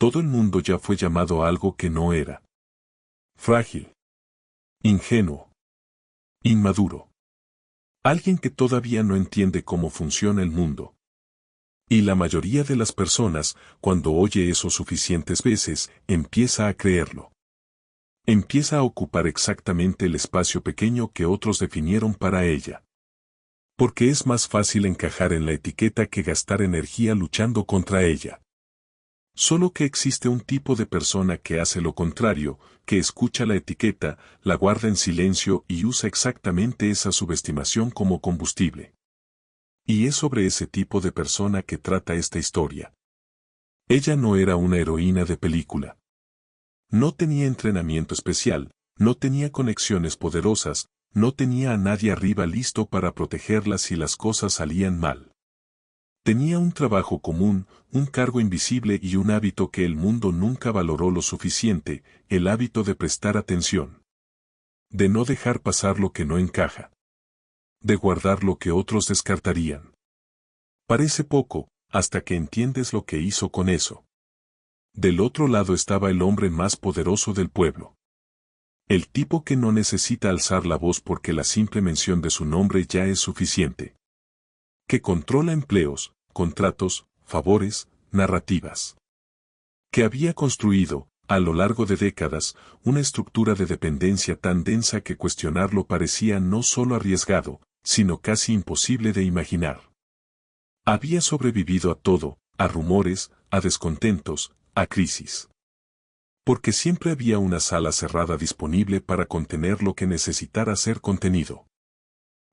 todo el mundo ya fue llamado algo que no era. Frágil. Ingenuo. Inmaduro. Alguien que todavía no entiende cómo funciona el mundo. Y la mayoría de las personas, cuando oye eso suficientes veces, empieza a creerlo. Empieza a ocupar exactamente el espacio pequeño que otros definieron para ella. Porque es más fácil encajar en la etiqueta que gastar energía luchando contra ella. Solo que existe un tipo de persona que hace lo contrario, que escucha la etiqueta, la guarda en silencio y usa exactamente esa subestimación como combustible. Y es sobre ese tipo de persona que trata esta historia. Ella no era una heroína de película. No tenía entrenamiento especial, no tenía conexiones poderosas, no tenía a nadie arriba listo para protegerla si las cosas salían mal. Tenía un trabajo común, un cargo invisible y un hábito que el mundo nunca valoró lo suficiente, el hábito de prestar atención. De no dejar pasar lo que no encaja. De guardar lo que otros descartarían. Parece poco, hasta que entiendes lo que hizo con eso. Del otro lado estaba el hombre más poderoso del pueblo. El tipo que no necesita alzar la voz porque la simple mención de su nombre ya es suficiente. Que controla empleos, contratos, favores, narrativas. Que había construido, a lo largo de décadas, una estructura de dependencia tan densa que cuestionarlo parecía no solo arriesgado, sino casi imposible de imaginar. Había sobrevivido a todo, a rumores, a descontentos, a crisis. Porque siempre había una sala cerrada disponible para contener lo que necesitara ser contenido.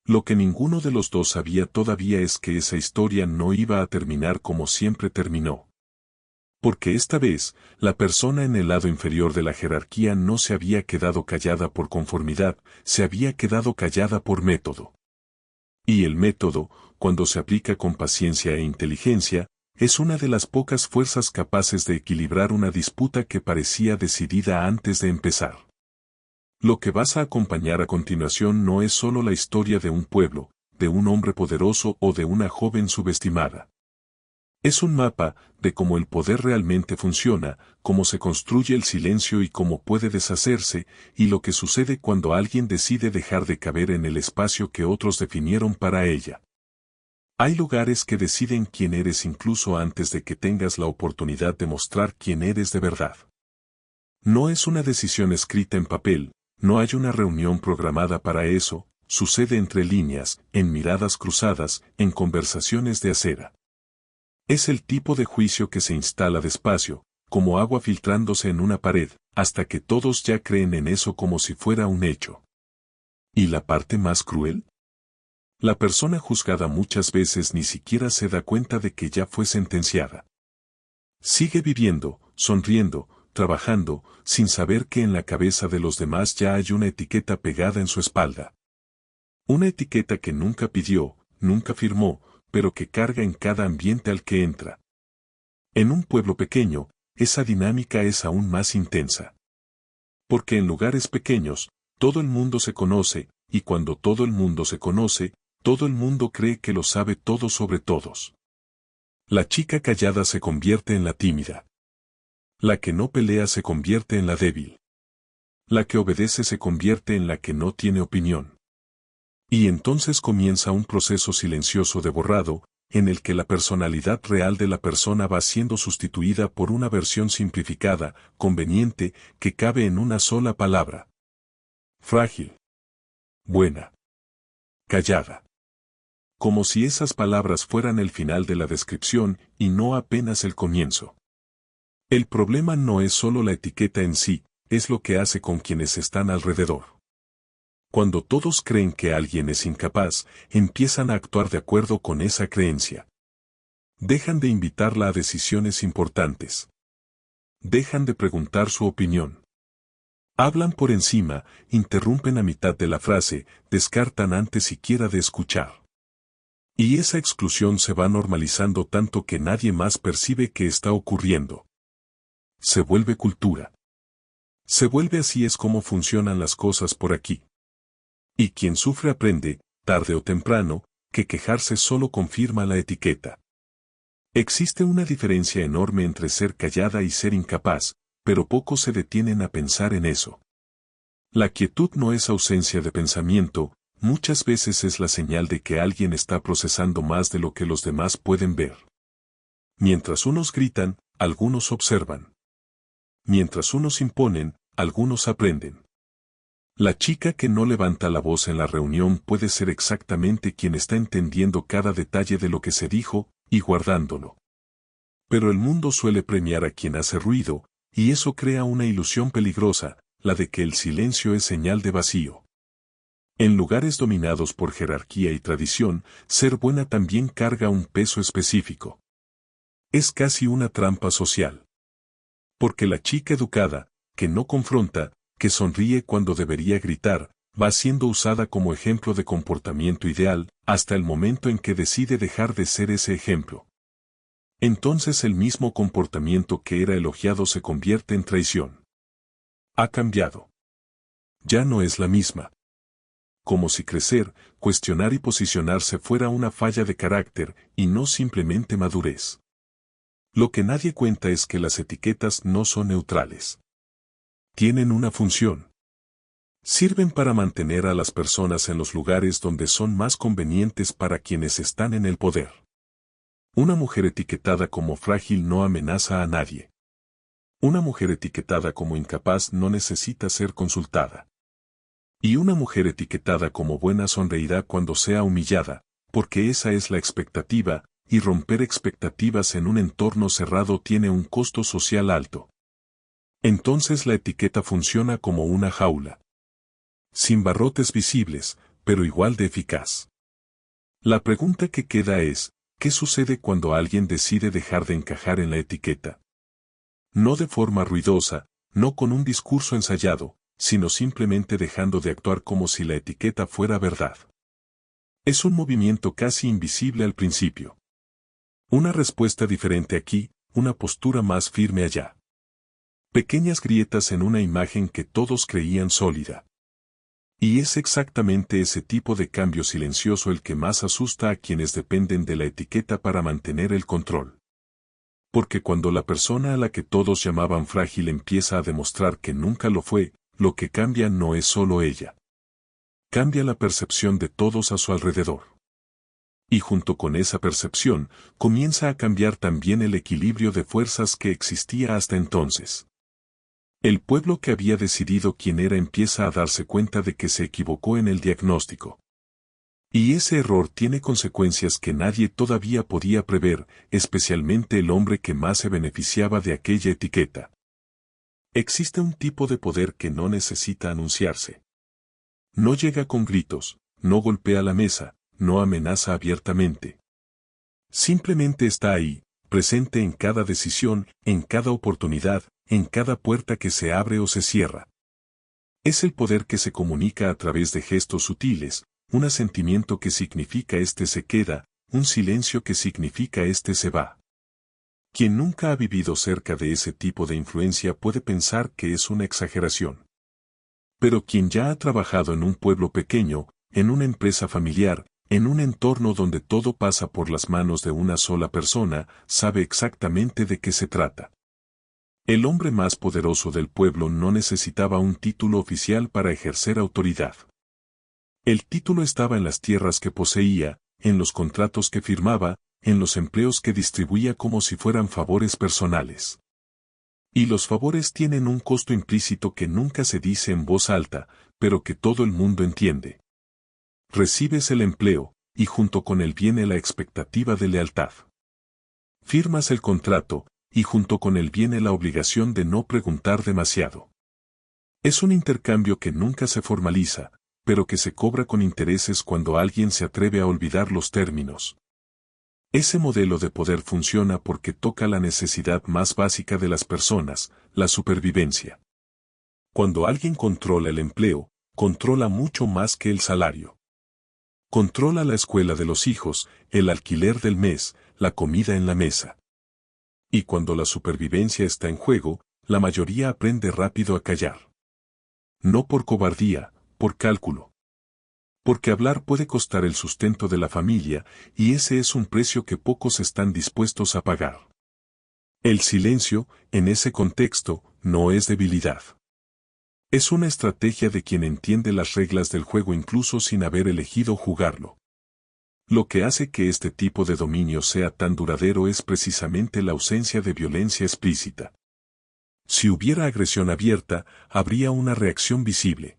Lo que ninguno de los dos sabía todavía es que esa historia no iba a terminar como siempre terminó. Porque esta vez, la persona en el lado inferior de la jerarquía no se había quedado callada por conformidad, se había quedado callada por método. Y el método, cuando se aplica con paciencia e inteligencia, es una de las pocas fuerzas capaces de equilibrar una disputa que parecía decidida antes de empezar. Lo que vas a acompañar a continuación no es solo la historia de un pueblo, de un hombre poderoso o de una joven subestimada. Es un mapa de cómo el poder realmente funciona, cómo se construye el silencio y cómo puede deshacerse, y lo que sucede cuando alguien decide dejar de caber en el espacio que otros definieron para ella. Hay lugares que deciden quién eres incluso antes de que tengas la oportunidad de mostrar quién eres de verdad. No es una decisión escrita en papel, no hay una reunión programada para eso, sucede entre líneas, en miradas cruzadas, en conversaciones de acera. Es el tipo de juicio que se instala despacio, como agua filtrándose en una pared, hasta que todos ya creen en eso como si fuera un hecho. ¿Y la parte más cruel? La persona juzgada muchas veces ni siquiera se da cuenta de que ya fue sentenciada. Sigue viviendo, sonriendo, trabajando, sin saber que en la cabeza de los demás ya hay una etiqueta pegada en su espalda. Una etiqueta que nunca pidió, nunca firmó, pero que carga en cada ambiente al que entra. En un pueblo pequeño, esa dinámica es aún más intensa. Porque en lugares pequeños, todo el mundo se conoce, y cuando todo el mundo se conoce, todo el mundo cree que lo sabe todo sobre todos. La chica callada se convierte en la tímida. La que no pelea se convierte en la débil. La que obedece se convierte en la que no tiene opinión. Y entonces comienza un proceso silencioso de borrado, en el que la personalidad real de la persona va siendo sustituida por una versión simplificada, conveniente, que cabe en una sola palabra. Frágil. Buena. Callada. Como si esas palabras fueran el final de la descripción y no apenas el comienzo. El problema no es solo la etiqueta en sí, es lo que hace con quienes están alrededor. Cuando todos creen que alguien es incapaz, empiezan a actuar de acuerdo con esa creencia. Dejan de invitarla a decisiones importantes. Dejan de preguntar su opinión. Hablan por encima, interrumpen a mitad de la frase, descartan antes siquiera de escuchar. Y esa exclusión se va normalizando tanto que nadie más percibe que está ocurriendo. Se vuelve cultura. Se vuelve así es como funcionan las cosas por aquí. Y quien sufre aprende, tarde o temprano, que quejarse solo confirma la etiqueta. Existe una diferencia enorme entre ser callada y ser incapaz, pero pocos se detienen a pensar en eso. La quietud no es ausencia de pensamiento, muchas veces es la señal de que alguien está procesando más de lo que los demás pueden ver. Mientras unos gritan, algunos observan. Mientras unos imponen, algunos aprenden. La chica que no levanta la voz en la reunión puede ser exactamente quien está entendiendo cada detalle de lo que se dijo y guardándolo. Pero el mundo suele premiar a quien hace ruido, y eso crea una ilusión peligrosa, la de que el silencio es señal de vacío. En lugares dominados por jerarquía y tradición, ser buena también carga un peso específico. Es casi una trampa social. Porque la chica educada, que no confronta, que sonríe cuando debería gritar, va siendo usada como ejemplo de comportamiento ideal, hasta el momento en que decide dejar de ser ese ejemplo. Entonces el mismo comportamiento que era elogiado se convierte en traición. Ha cambiado. Ya no es la misma. Como si crecer, cuestionar y posicionarse fuera una falla de carácter, y no simplemente madurez. Lo que nadie cuenta es que las etiquetas no son neutrales. Tienen una función. Sirven para mantener a las personas en los lugares donde son más convenientes para quienes están en el poder. Una mujer etiquetada como frágil no amenaza a nadie. Una mujer etiquetada como incapaz no necesita ser consultada. Y una mujer etiquetada como buena sonreirá cuando sea humillada, porque esa es la expectativa, y romper expectativas en un entorno cerrado tiene un costo social alto. Entonces la etiqueta funciona como una jaula. Sin barrotes visibles, pero igual de eficaz. La pregunta que queda es, ¿qué sucede cuando alguien decide dejar de encajar en la etiqueta? No de forma ruidosa, no con un discurso ensayado, sino simplemente dejando de actuar como si la etiqueta fuera verdad. Es un movimiento casi invisible al principio. Una respuesta diferente aquí, una postura más firme allá. Pequeñas grietas en una imagen que todos creían sólida. Y es exactamente ese tipo de cambio silencioso el que más asusta a quienes dependen de la etiqueta para mantener el control. Porque cuando la persona a la que todos llamaban frágil empieza a demostrar que nunca lo fue, lo que cambia no es solo ella. Cambia la percepción de todos a su alrededor. Y junto con esa percepción, comienza a cambiar también el equilibrio de fuerzas que existía hasta entonces. El pueblo que había decidido quién era empieza a darse cuenta de que se equivocó en el diagnóstico. Y ese error tiene consecuencias que nadie todavía podía prever, especialmente el hombre que más se beneficiaba de aquella etiqueta. Existe un tipo de poder que no necesita anunciarse. No llega con gritos, no golpea la mesa, no amenaza abiertamente. Simplemente está ahí, presente en cada decisión, en cada oportunidad, en cada puerta que se abre o se cierra. Es el poder que se comunica a través de gestos sutiles, un asentimiento que significa este se queda, un silencio que significa este se va. Quien nunca ha vivido cerca de ese tipo de influencia puede pensar que es una exageración. Pero quien ya ha trabajado en un pueblo pequeño, en una empresa familiar, en un entorno donde todo pasa por las manos de una sola persona, sabe exactamente de qué se trata. El hombre más poderoso del pueblo no necesitaba un título oficial para ejercer autoridad. El título estaba en las tierras que poseía, en los contratos que firmaba, en los empleos que distribuía como si fueran favores personales. Y los favores tienen un costo implícito que nunca se dice en voz alta, pero que todo el mundo entiende. Recibes el empleo, y junto con él viene la expectativa de lealtad. Firmas el contrato, y junto con él viene la obligación de no preguntar demasiado. Es un intercambio que nunca se formaliza, pero que se cobra con intereses cuando alguien se atreve a olvidar los términos. Ese modelo de poder funciona porque toca la necesidad más básica de las personas, la supervivencia. Cuando alguien controla el empleo, controla mucho más que el salario. Controla la escuela de los hijos, el alquiler del mes, la comida en la mesa. Y cuando la supervivencia está en juego, la mayoría aprende rápido a callar. No por cobardía, por cálculo. Porque hablar puede costar el sustento de la familia, y ese es un precio que pocos están dispuestos a pagar. El silencio, en ese contexto, no es debilidad. Es una estrategia de quien entiende las reglas del juego incluso sin haber elegido jugarlo. Lo que hace que este tipo de dominio sea tan duradero es precisamente la ausencia de violencia explícita. Si hubiera agresión abierta, habría una reacción visible.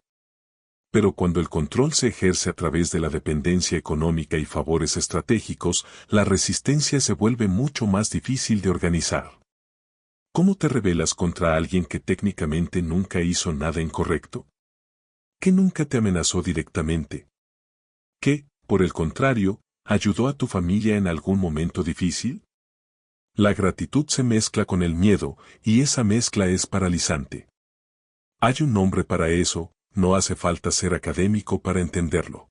Pero cuando el control se ejerce a través de la dependencia económica y favores estratégicos, la resistencia se vuelve mucho más difícil de organizar. ¿Cómo te rebelas contra alguien que técnicamente nunca hizo nada incorrecto? ¿Que nunca te amenazó directamente? ¿Que, por el contrario, ayudó a tu familia en algún momento difícil? La gratitud se mezcla con el miedo, y esa mezcla es paralizante. Hay un nombre para eso, no hace falta ser académico para entenderlo.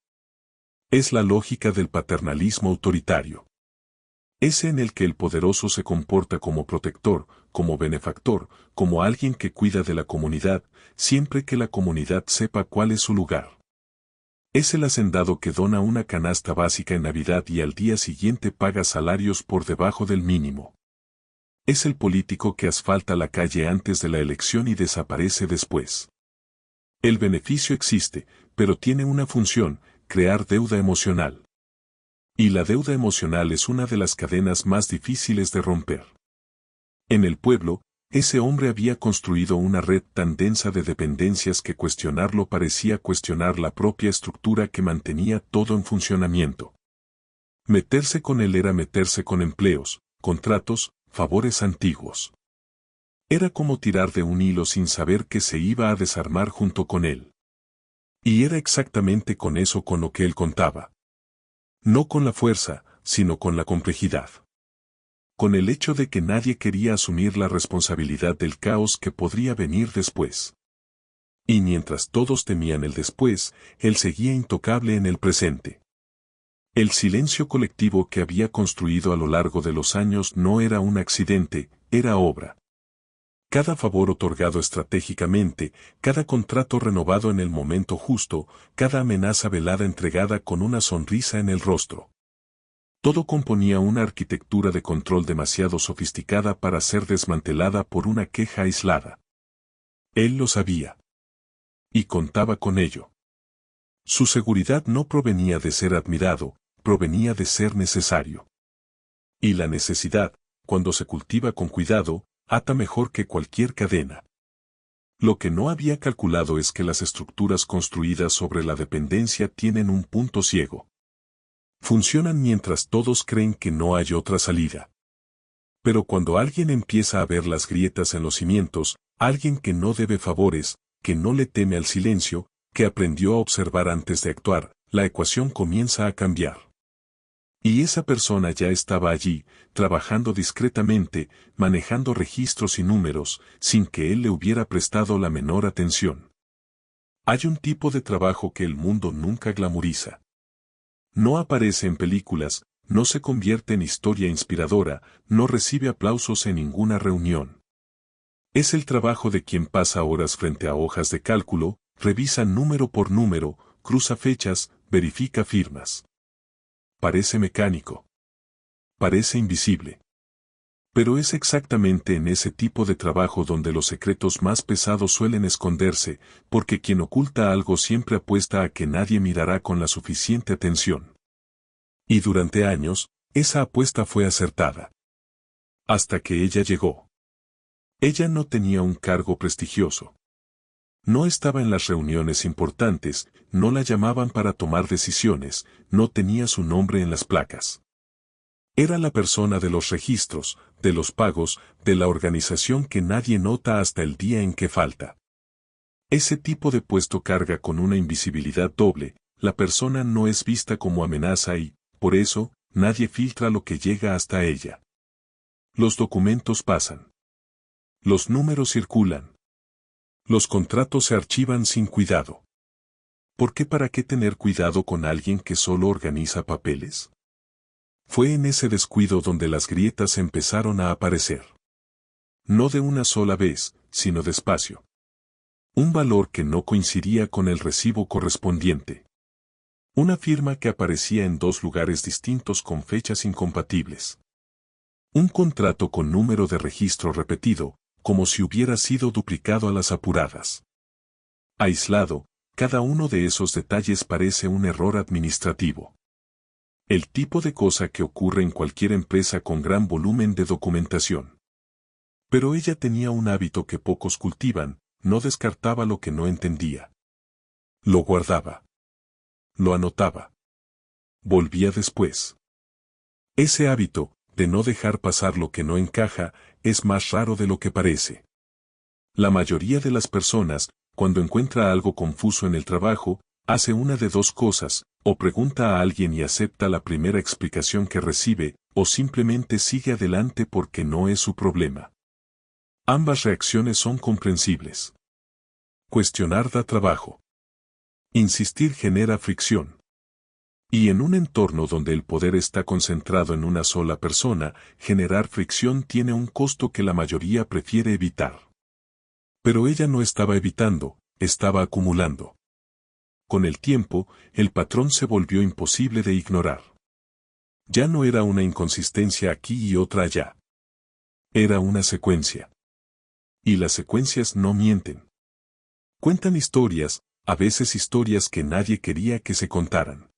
Es la lógica del paternalismo autoritario. Ese en el que el poderoso se comporta como protector, como benefactor, como alguien que cuida de la comunidad, siempre que la comunidad sepa cuál es su lugar. Es el hacendado que dona una canasta básica en Navidad y al día siguiente paga salarios por debajo del mínimo. Es el político que asfalta la calle antes de la elección y desaparece después. El beneficio existe, pero tiene una función, crear deuda emocional. Y la deuda emocional es una de las cadenas más difíciles de romper. En el pueblo, ese hombre había construido una red tan densa de dependencias que cuestionarlo parecía cuestionar la propia estructura que mantenía todo en funcionamiento. Meterse con él era meterse con empleos, contratos, favores antiguos. Era como tirar de un hilo sin saber que se iba a desarmar junto con él. Y era exactamente con eso con lo que él contaba. No con la fuerza, sino con la complejidad. Con el hecho de que nadie quería asumir la responsabilidad del caos que podría venir después. Y mientras todos temían el después, él seguía intocable en el presente. El silencio colectivo que había construido a lo largo de los años no era un accidente, era obra. Cada favor otorgado estratégicamente, cada contrato renovado en el momento justo, cada amenaza velada entregada con una sonrisa en el rostro. Todo componía una arquitectura de control demasiado sofisticada para ser desmantelada por una queja aislada. Él lo sabía. Y contaba con ello. Su seguridad no provenía de ser admirado, provenía de ser necesario. Y la necesidad, cuando se cultiva con cuidado, ata mejor que cualquier cadena. Lo que no había calculado es que las estructuras construidas sobre la dependencia tienen un punto ciego. Funcionan mientras todos creen que no hay otra salida. Pero cuando alguien empieza a ver las grietas en los cimientos, alguien que no debe favores, que no le teme al silencio, que aprendió a observar antes de actuar, la ecuación comienza a cambiar. Y esa persona ya estaba allí, trabajando discretamente, manejando registros y números, sin que él le hubiera prestado la menor atención. Hay un tipo de trabajo que el mundo nunca glamoriza. No aparece en películas, no se convierte en historia inspiradora, no recibe aplausos en ninguna reunión. Es el trabajo de quien pasa horas frente a hojas de cálculo, revisa número por número, cruza fechas, verifica firmas. Parece mecánico. Parece invisible. Pero es exactamente en ese tipo de trabajo donde los secretos más pesados suelen esconderse, porque quien oculta algo siempre apuesta a que nadie mirará con la suficiente atención. Y durante años, esa apuesta fue acertada. Hasta que ella llegó. Ella no tenía un cargo prestigioso. No estaba en las reuniones importantes, no la llamaban para tomar decisiones, no tenía su nombre en las placas. Era la persona de los registros, de los pagos, de la organización que nadie nota hasta el día en que falta. Ese tipo de puesto carga con una invisibilidad doble, la persona no es vista como amenaza y, por eso, nadie filtra lo que llega hasta ella. Los documentos pasan. Los números circulan. Los contratos se archivan sin cuidado. ¿Por qué para qué tener cuidado con alguien que solo organiza papeles? Fue en ese descuido donde las grietas empezaron a aparecer. No de una sola vez, sino despacio. Un valor que no coincidía con el recibo correspondiente. Una firma que aparecía en dos lugares distintos con fechas incompatibles. Un contrato con número de registro repetido, como si hubiera sido duplicado a las apuradas. Aislado, cada uno de esos detalles parece un error administrativo. El tipo de cosa que ocurre en cualquier empresa con gran volumen de documentación. Pero ella tenía un hábito que pocos cultivan, no descartaba lo que no entendía. Lo guardaba. Lo anotaba. Volvía después. Ese hábito, de no dejar pasar lo que no encaja, es más raro de lo que parece. La mayoría de las personas, cuando encuentra algo confuso en el trabajo, hace una de dos cosas, o pregunta a alguien y acepta la primera explicación que recibe, o simplemente sigue adelante porque no es su problema. Ambas reacciones son comprensibles. Cuestionar da trabajo. Insistir genera fricción. Y en un entorno donde el poder está concentrado en una sola persona, generar fricción tiene un costo que la mayoría prefiere evitar. Pero ella no estaba evitando, estaba acumulando. Con el tiempo, el patrón se volvió imposible de ignorar. Ya no era una inconsistencia aquí y otra allá. Era una secuencia. Y las secuencias no mienten. Cuentan historias, a veces historias que nadie quería que se contaran.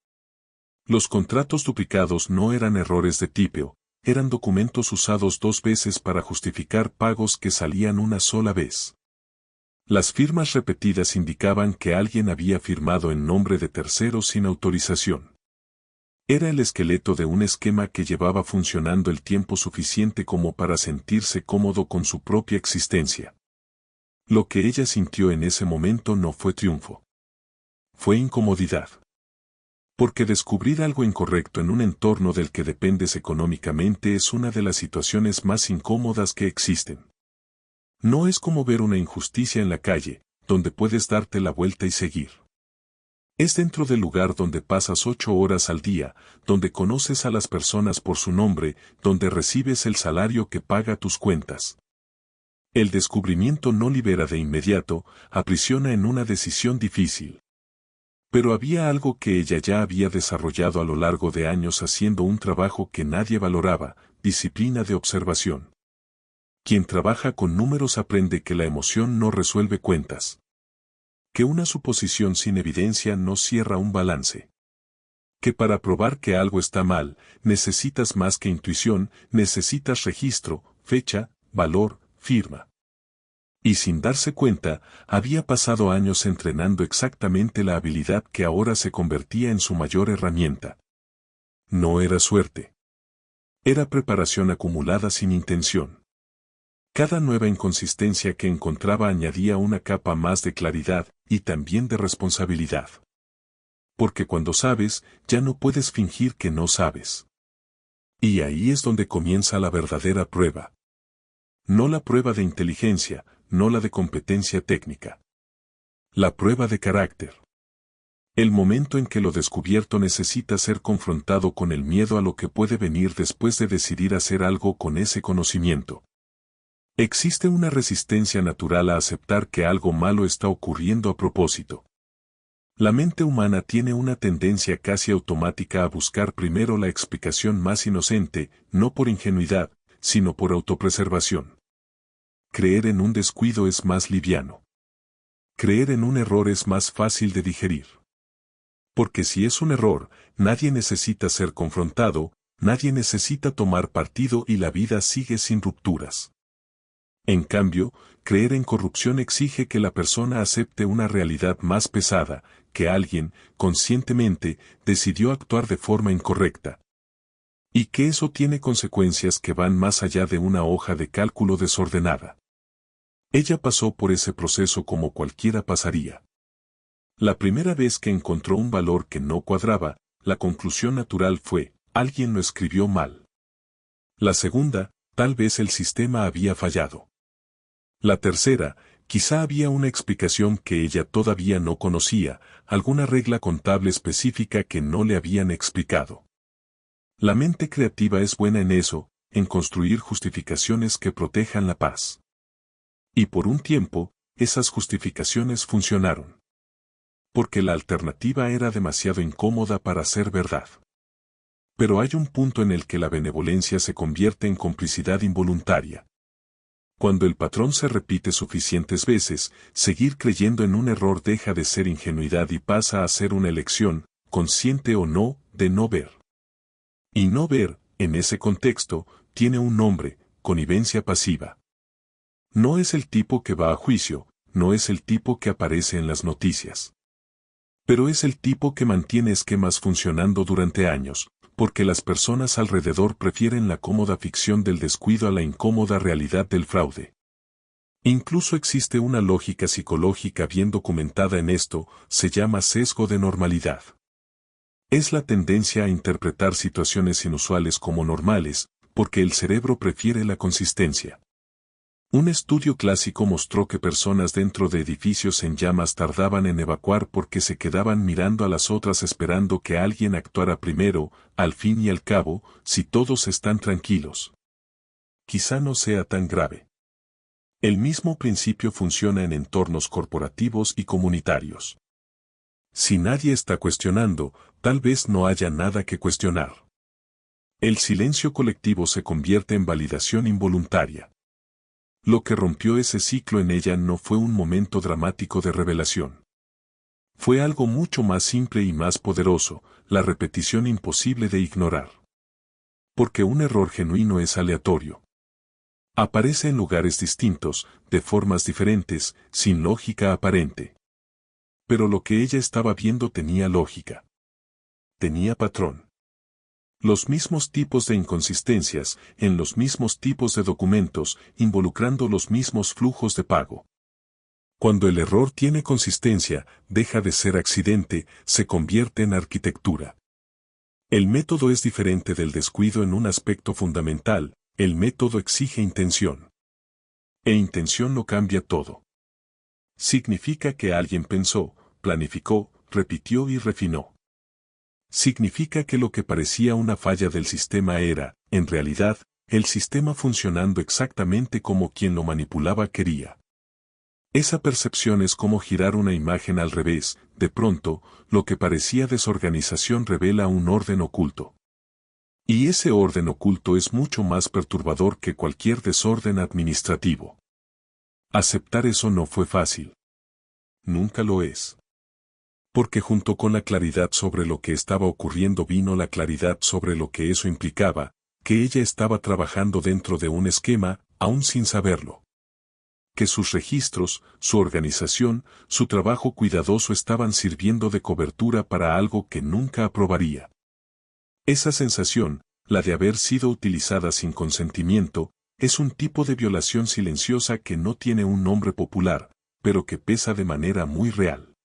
Los contratos duplicados no eran errores de tipeo, eran documentos usados dos veces para justificar pagos que salían una sola vez. Las firmas repetidas indicaban que alguien había firmado en nombre de terceros sin autorización. Era el esqueleto de un esquema que llevaba funcionando el tiempo suficiente como para sentirse cómodo con su propia existencia. Lo que ella sintió en ese momento no fue triunfo. Fue incomodidad. Porque descubrir algo incorrecto en un entorno del que dependes económicamente es una de las situaciones más incómodas que existen. No es como ver una injusticia en la calle, donde puedes darte la vuelta y seguir. Es dentro del lugar donde pasas 8 horas al día, donde conoces a las personas por su nombre, donde recibes el salario que paga tus cuentas. El descubrimiento no libera de inmediato, aprisiona en una decisión difícil. Pero había algo que ella ya había desarrollado a lo largo de años haciendo un trabajo que nadie valoraba, disciplina de observación. Quien trabaja con números aprende que la emoción no resuelve cuentas. Que una suposición sin evidencia no cierra un balance. Que para probar que algo está mal, necesitas más que intuición, necesitas registro, fecha, valor, firma. Y sin darse cuenta, había pasado años entrenando exactamente la habilidad que ahora se convertía en su mayor herramienta. No era suerte. Era preparación acumulada sin intención. Cada nueva inconsistencia que encontraba añadía una capa más de claridad y también de responsabilidad. Porque cuando sabes, ya no puedes fingir que no sabes. Y ahí es donde comienza la verdadera prueba. No la prueba de inteligencia, no la de competencia técnica. La prueba de carácter. El momento en que lo descubierto necesita ser confrontado con el miedo a lo que puede venir después de decidir hacer algo con ese conocimiento. Existe una resistencia natural a aceptar que algo malo está ocurriendo a propósito. La mente humana tiene una tendencia casi automática a buscar primero la explicación más inocente, no por ingenuidad, sino por autopreservación. Creer en un descuido es más liviano. Creer en un error es más fácil de digerir. Porque si es un error, nadie necesita ser confrontado, nadie necesita tomar partido y la vida sigue sin rupturas. En cambio, creer en corrupción exige que la persona acepte una realidad más pesada, que alguien, conscientemente, decidió actuar de forma incorrecta. Y que eso tiene consecuencias que van más allá de una hoja de cálculo desordenada. Ella pasó por ese proceso como cualquiera pasaría. La primera vez que encontró un valor que no cuadraba, la conclusión natural fue, alguien lo escribió mal. La segunda, tal vez el sistema había fallado. La tercera, quizá había una explicación que ella todavía no conocía, alguna regla contable específica que no le habían explicado. La mente creativa es buena en eso, en construir justificaciones que protejan la paz. Y por un tiempo, esas justificaciones funcionaron. Porque la alternativa era demasiado incómoda para ser verdad. Pero hay un punto en el que la benevolencia se convierte en complicidad involuntaria. Cuando el patrón se repite suficientes veces, seguir creyendo en un error deja de ser ingenuidad y pasa a ser una elección, consciente o no, de no ver. Y no ver, en ese contexto, tiene un nombre: connivencia pasiva. No es el tipo que va a juicio, no es el tipo que aparece en las noticias. Pero es el tipo que mantiene esquemas funcionando durante años, porque las personas alrededor prefieren la cómoda ficción del descuido a la incómoda realidad del fraude. Incluso existe una lógica psicológica bien documentada en esto, se llama sesgo de normalidad. Es la tendencia a interpretar situaciones inusuales como normales, porque el cerebro prefiere la consistencia. Un estudio clásico mostró que personas dentro de edificios en llamas tardaban en evacuar porque se quedaban mirando a las otras esperando que alguien actuara primero. Al fin y al cabo, si todos están tranquilos, quizá no sea tan grave. El mismo principio funciona en entornos corporativos y comunitarios. Si nadie está cuestionando, tal vez no haya nada que cuestionar. El silencio colectivo se convierte en validación involuntaria. Lo que rompió ese ciclo en ella no fue un momento dramático de revelación. Fue algo mucho más simple y más poderoso, la repetición imposible de ignorar. Porque un error genuino es aleatorio. Aparece en lugares distintos, de formas diferentes, sin lógica aparente. Pero lo que ella estaba viendo tenía lógica. Tenía patrón. Los mismos tipos de inconsistencias, en los mismos tipos de documentos, involucrando los mismos flujos de pago. Cuando el error tiene consistencia, deja de ser accidente, se convierte en arquitectura. El método es diferente del descuido en un aspecto fundamental: el método exige intención. E intención lo cambia todo. Significa que alguien pensó, planificó, repitió y refinó. Significa que lo que parecía una falla del sistema era, en realidad, el sistema funcionando exactamente como quien lo manipulaba quería. Esa percepción es como girar una imagen al revés: de pronto, lo que parecía desorganización revela un orden oculto. Y ese orden oculto es mucho más perturbador que cualquier desorden administrativo. Aceptar eso no fue fácil. Nunca lo es. Porque junto con la claridad sobre lo que estaba ocurriendo vino la claridad sobre lo que eso implicaba, que ella estaba trabajando dentro de un esquema, aún sin saberlo. Que sus registros, su organización, su trabajo cuidadoso estaban sirviendo de cobertura para algo que nunca aprobaría. Esa sensación, la de haber sido utilizada sin consentimiento, es un tipo de violación silenciosa que no tiene un nombre popular, pero que pesa de manera muy real.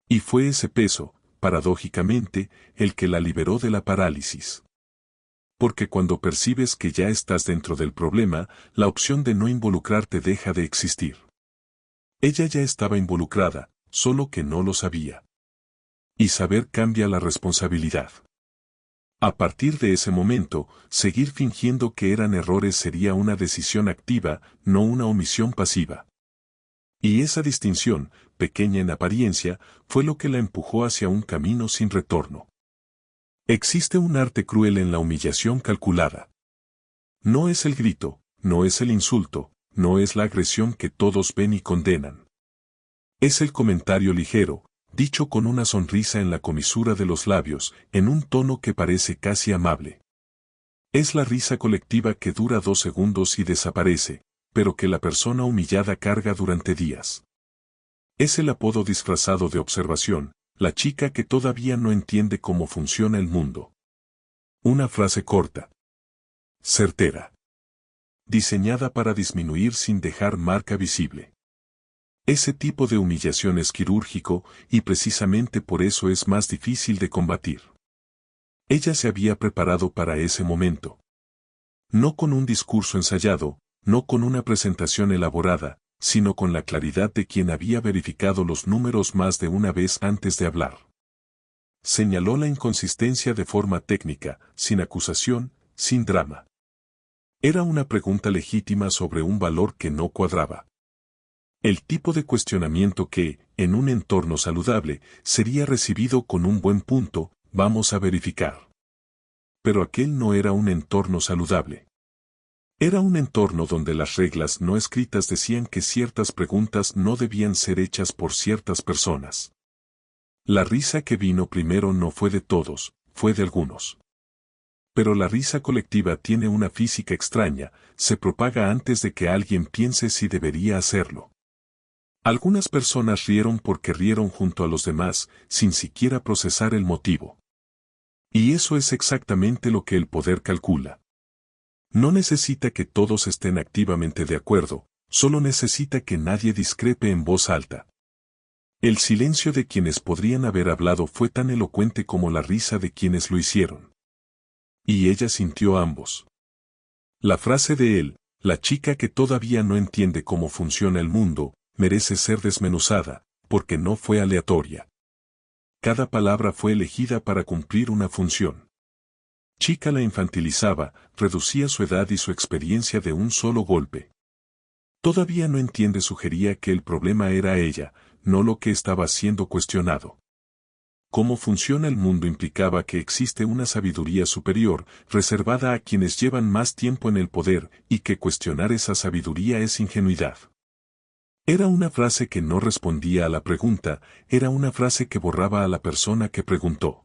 Y fue ese peso, paradójicamente, el que la liberó de la parálisis. Porque cuando percibes que ya estás dentro del problema, la opción de no involucrarte deja de existir. Ella ya estaba involucrada, solo que no lo sabía. Y saber cambia la responsabilidad. A partir de ese momento, seguir fingiendo que eran errores sería una decisión activa, no una omisión pasiva. Y esa distinción, pequeña en apariencia, fue lo que la empujó hacia un camino sin retorno. Existe un arte cruel en la humillación calculada. No es el grito, no es el insulto, no es la agresión que todos ven y condenan. Es el comentario ligero, dicho con una sonrisa en la comisura de los labios, en un tono que parece casi amable. Es la risa colectiva que dura 2 segundos y desaparece, pero que la persona humillada carga durante días. Es el apodo disfrazado de observación, la chica que todavía no entiende cómo funciona el mundo. Una frase corta. Certera. Diseñada para disminuir sin dejar marca visible. Ese tipo de humillación es quirúrgico, y precisamente por eso es más difícil de combatir. Ella se había preparado para ese momento. No con un discurso ensayado, no con una presentación elaborada, sino con la claridad de quien había verificado los números más de una vez antes de hablar. Señaló la inconsistencia de forma técnica, sin acusación, sin drama. Era una pregunta legítima sobre un valor que no cuadraba. El tipo de cuestionamiento que, en un entorno saludable, sería recibido con un buen punto, vamos a verificar. Pero aquel no era un entorno saludable. Era un entorno donde las reglas no escritas decían que ciertas preguntas no debían ser hechas por ciertas personas. La risa que vino primero no fue de todos, fue de algunos. Pero la risa colectiva tiene una física extraña, se propaga antes de que alguien piense si debería hacerlo. Algunas personas rieron porque rieron junto a los demás, sin siquiera procesar el motivo. Y eso es exactamente lo que el poder calcula. No necesita que todos estén activamente de acuerdo, solo necesita que nadie discrepe en voz alta. El silencio de quienes podrían haber hablado fue tan elocuente como la risa de quienes lo hicieron. Y ella sintió ambos. La frase de él, la chica que todavía no entiende cómo funciona el mundo, merece ser desmenuzada, porque no fue aleatoria. Cada palabra fue elegida para cumplir una función. Chica la infantilizaba, reducía su edad y su experiencia de un solo golpe. Todavía no entiende sugería que el problema era ella, no lo que estaba siendo cuestionado. Cómo funciona el mundo implicaba que existe una sabiduría superior, reservada a quienes llevan más tiempo en el poder, y que cuestionar esa sabiduría es ingenuidad. Era una frase que no respondía a la pregunta, era una frase que borraba a la persona que preguntó.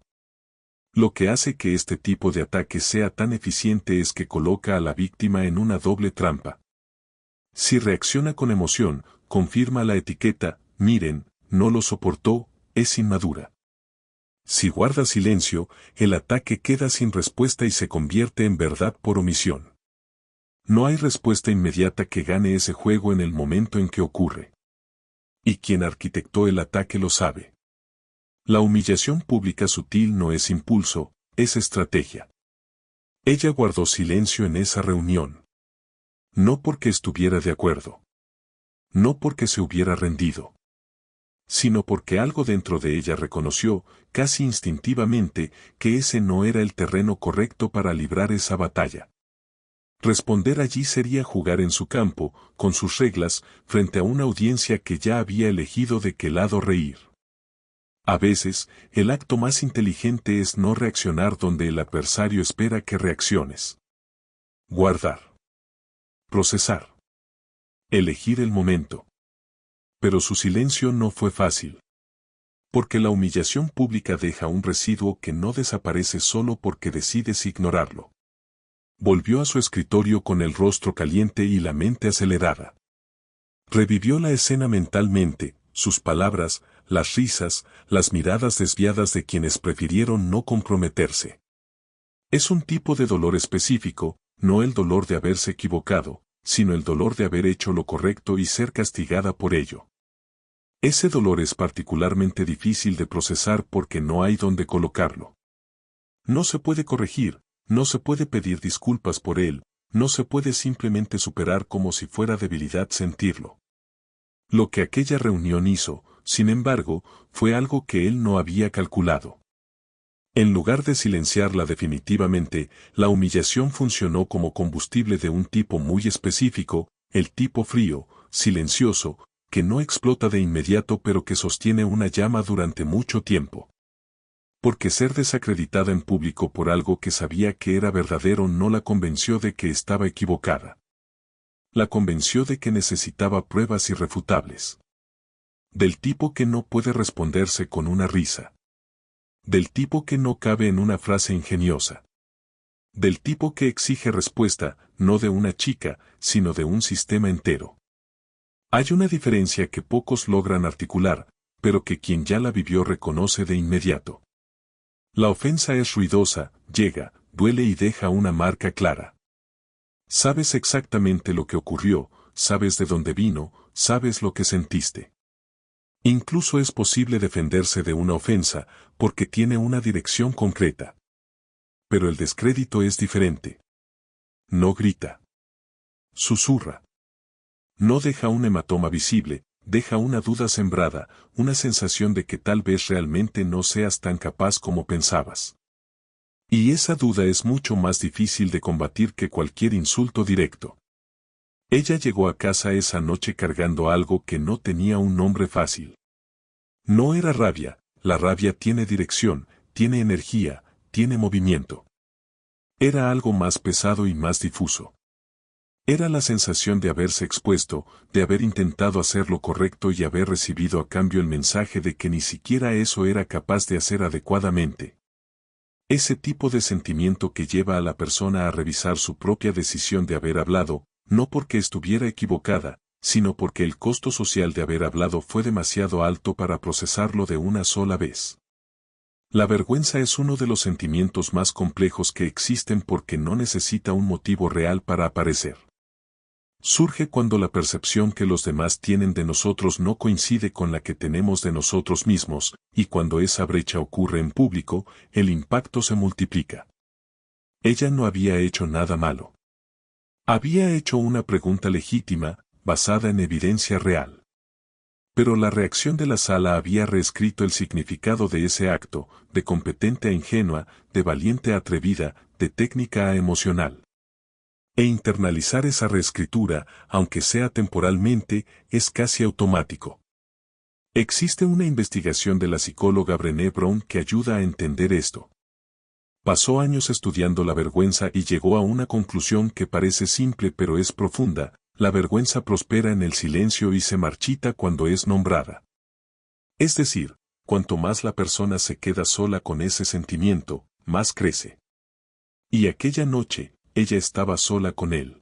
Lo que hace que este tipo de ataque sea tan eficiente es que coloca a la víctima en una doble trampa. Si reacciona con emoción, confirma la etiqueta, miren, no lo soportó, es inmadura. Si guarda silencio, el ataque queda sin respuesta y se convierte en verdad por omisión. No hay respuesta inmediata que gane ese juego en el momento en que ocurre. Y quien arquitectó el ataque lo sabe. La humillación pública sutil no es impulso, es estrategia. Ella guardó silencio en esa reunión. No porque estuviera de acuerdo. No porque se hubiera rendido. Sino porque algo dentro de ella reconoció, casi instintivamente, que ese no era el terreno correcto para librar esa batalla. Responder allí sería jugar en su campo, con sus reglas, frente a una audiencia que ya había elegido de qué lado reír. A veces, el acto más inteligente es no reaccionar donde el adversario espera que reacciones. Guardar. Procesar. Elegir el momento. Pero su silencio no fue fácil. Porque la humillación pública deja un residuo que no desaparece solo porque decides ignorarlo. Volvió a su escritorio con el rostro caliente y la mente acelerada. Revivió la escena mentalmente, sus palabras, las risas, las miradas desviadas de quienes prefirieron no comprometerse. Es un tipo de dolor específico, no el dolor de haberse equivocado, sino el dolor de haber hecho lo correcto y ser castigada por ello. Ese dolor es particularmente difícil de procesar porque no hay donde colocarlo. No se puede corregir, no se puede pedir disculpas por él, no se puede simplemente superar como si fuera debilidad sentirlo. Lo que aquella reunión hizo, sin embargo, fue algo que él no había calculado. En lugar de silenciarla definitivamente, la humillación funcionó como combustible de un tipo muy específico, el tipo frío, silencioso, que no explota de inmediato pero que sostiene una llama durante mucho tiempo. Porque ser desacreditada en público por algo que sabía que era verdadero no la convenció de que estaba equivocada. La convenció de que necesitaba pruebas irrefutables. Del tipo que no puede responderse con una risa. Del tipo que no cabe en una frase ingeniosa. Del tipo que exige respuesta, no de una chica, sino de un sistema entero. Hay una diferencia que pocos logran articular, pero que quien ya la vivió reconoce de inmediato. La ofensa es ruidosa, llega, duele y deja una marca clara. Sabes exactamente lo que ocurrió, sabes de dónde vino, sabes lo que sentiste. Incluso es posible defenderse de una ofensa, porque tiene una dirección concreta. Pero el descrédito es diferente. No grita. Susurra. No deja un hematoma visible, deja una duda sembrada, una sensación de que tal vez realmente no seas tan capaz como pensabas. Y esa duda es mucho más difícil de combatir que cualquier insulto directo. Ella llegó a casa esa noche cargando algo que no tenía un nombre fácil. No era rabia, la rabia tiene dirección, tiene energía, tiene movimiento. Era algo más pesado y más difuso. Era la sensación de haberse expuesto, de haber intentado hacer lo correcto y haber recibido a cambio el mensaje de que ni siquiera eso era capaz de hacer adecuadamente. Ese tipo de sentimiento que lleva a la persona a revisar su propia decisión de haber hablado, no porque estuviera equivocada, sino porque el costo social de haber hablado fue demasiado alto para procesarlo de una sola vez. La vergüenza es uno de los sentimientos más complejos que existen porque no necesita un motivo real para aparecer. Surge cuando la percepción que los demás tienen de nosotros no coincide con la que tenemos de nosotros mismos, y cuando esa brecha ocurre en público, el impacto se multiplica. Ella no había hecho nada malo. Había hecho una pregunta legítima, basada en evidencia real. Pero la reacción de la sala había reescrito el significado de ese acto, de competente a ingenua, de valiente a atrevida, de técnica a emocional. E internalizar esa reescritura, aunque sea temporalmente, es casi automático. Existe una investigación de la psicóloga Brené Brown que ayuda a entender esto. Pasó años estudiando la vergüenza y llegó a una conclusión que parece simple pero es profunda: la vergüenza prospera en el silencio y se marchita cuando es nombrada. Es decir, cuanto más la persona se queda sola con ese sentimiento, más crece. Y aquella noche, ella estaba sola con él.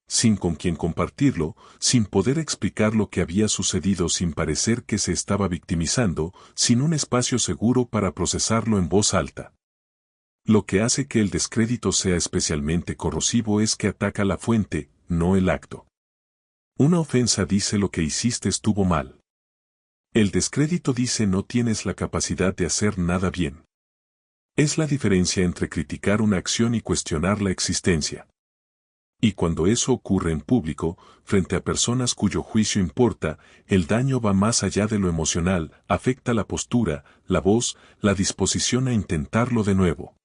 Sin con quien compartirlo, sin poder explicar lo que había sucedido, sin parecer que se estaba victimizando, sin un espacio seguro para procesarlo en voz alta. Lo que hace que el descrédito sea especialmente corrosivo es que ataca la fuente, no el acto. Una ofensa dice lo que hiciste estuvo mal. El descrédito dice no tienes la capacidad de hacer nada bien. Es la diferencia entre criticar una acción y cuestionar la existencia. Y cuando eso ocurre en público, frente a personas cuyo juicio importa, el daño va más allá de lo emocional, afecta la postura, la voz, la disposición a intentarlo de nuevo.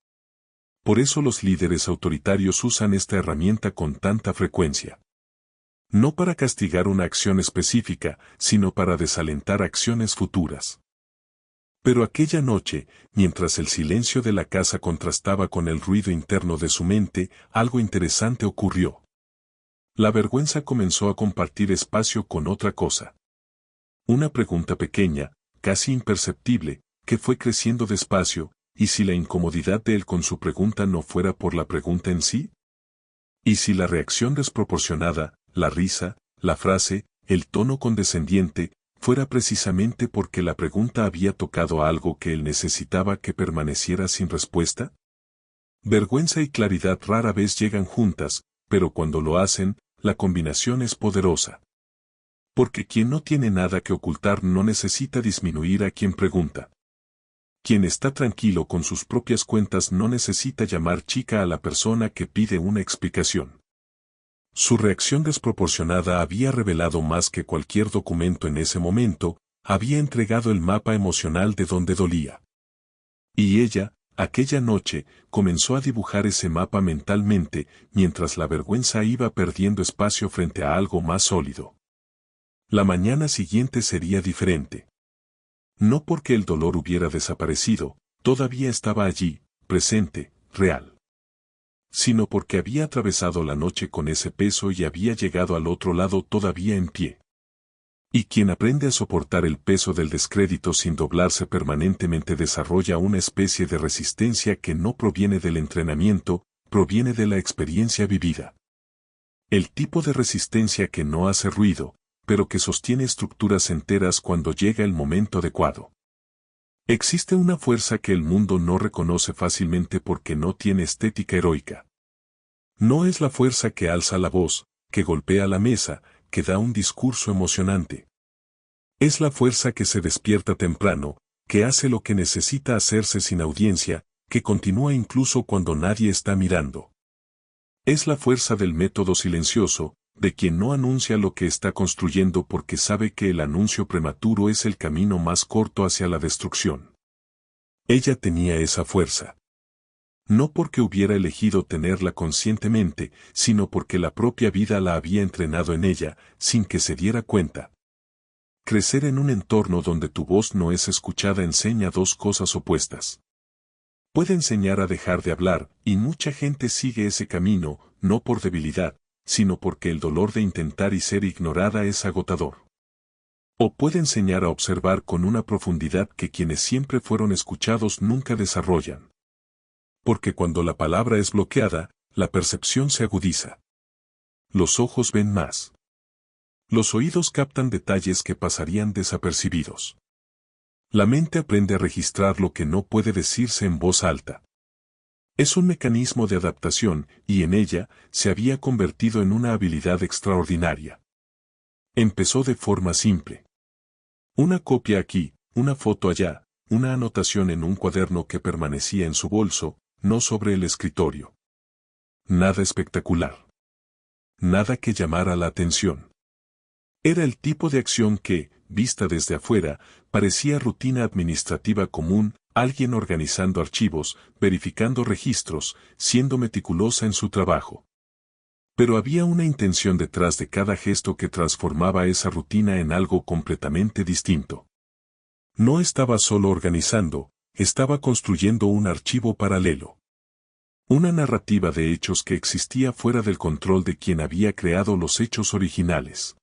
Por eso los líderes autoritarios usan esta herramienta con tanta frecuencia. No para castigar una acción específica, sino para desalentar acciones futuras. Pero aquella noche, mientras el silencio de la casa contrastaba con el ruido interno de su mente, algo interesante ocurrió. La vergüenza comenzó a compartir espacio con otra cosa. Una pregunta pequeña, casi imperceptible, que fue creciendo despacio: ¿y si la incomodidad de él con su pregunta no fuera por la pregunta en sí? ¿Y si la reacción desproporcionada, la risa, la frase, el tono condescendiente, fuera precisamente porque la pregunta había tocado algo que él necesitaba que permaneciera sin respuesta? Vergüenza y claridad rara vez llegan juntas, pero cuando lo hacen, la combinación es poderosa. Porque quien no tiene nada que ocultar no necesita disminuir a quien pregunta. Quien está tranquilo con sus propias cuentas no necesita llamar chica a la persona que pide una explicación. Su reacción desproporcionada había revelado más que cualquier documento en ese momento, había entregado el mapa emocional de donde dolía. Y ella, aquella noche, comenzó a dibujar ese mapa mentalmente, mientras la vergüenza iba perdiendo espacio frente a algo más sólido. La mañana siguiente sería diferente. No porque el dolor hubiera desaparecido, todavía estaba allí, presente, real. Sino porque había atravesado la noche con ese peso y había llegado al otro lado todavía en pie. Y quien aprende a soportar el peso del descrédito sin doblarse permanentemente desarrolla una especie de resistencia que no proviene del entrenamiento, proviene de la experiencia vivida. El tipo de resistencia que no hace ruido, pero que sostiene estructuras enteras cuando llega el momento adecuado. Existe una fuerza que el mundo no reconoce fácilmente porque no tiene estética heroica. No es la fuerza que alza la voz, que golpea la mesa, que da un discurso emocionante. Es la fuerza que se despierta temprano, que hace lo que necesita hacerse sin audiencia, que continúa incluso cuando nadie está mirando. Es la fuerza del método silencioso, de quien no anuncia lo que está construyendo porque sabe que el anuncio prematuro es el camino más corto hacia la destrucción. Ella tenía esa fuerza. No porque hubiera elegido tenerla conscientemente, sino porque la propia vida la había entrenado en ella, sin que se diera cuenta. Crecer en un entorno donde tu voz no es escuchada enseña dos cosas opuestas. Puede enseñar a dejar de hablar, y mucha gente sigue ese camino, no por debilidad, sino porque el dolor de intentar y ser ignorada es agotador. O puede enseñar a observar con una profundidad que quienes siempre fueron escuchados nunca desarrollan. Porque cuando la palabra es bloqueada, la percepción se agudiza. Los ojos ven más. Los oídos captan detalles que pasarían desapercibidos. La mente aprende a registrar lo que no puede decirse en voz alta. Es un mecanismo de adaptación, y en ella se había convertido en una habilidad extraordinaria. Empezó de forma simple. Una copia aquí, una foto allá, una anotación en un cuaderno que permanecía en su bolso, no sobre el escritorio. Nada espectacular. Nada que llamara la atención. Era el tipo de acción que, vista desde afuera, parecía rutina administrativa común, alguien organizando archivos, verificando registros, siendo meticulosa en su trabajo. Pero había una intención detrás de cada gesto que transformaba esa rutina en algo completamente distinto. No estaba solo organizando, estaba construyendo un archivo paralelo. Una narrativa de hechos que existía fuera del control de quien había creado los hechos originales.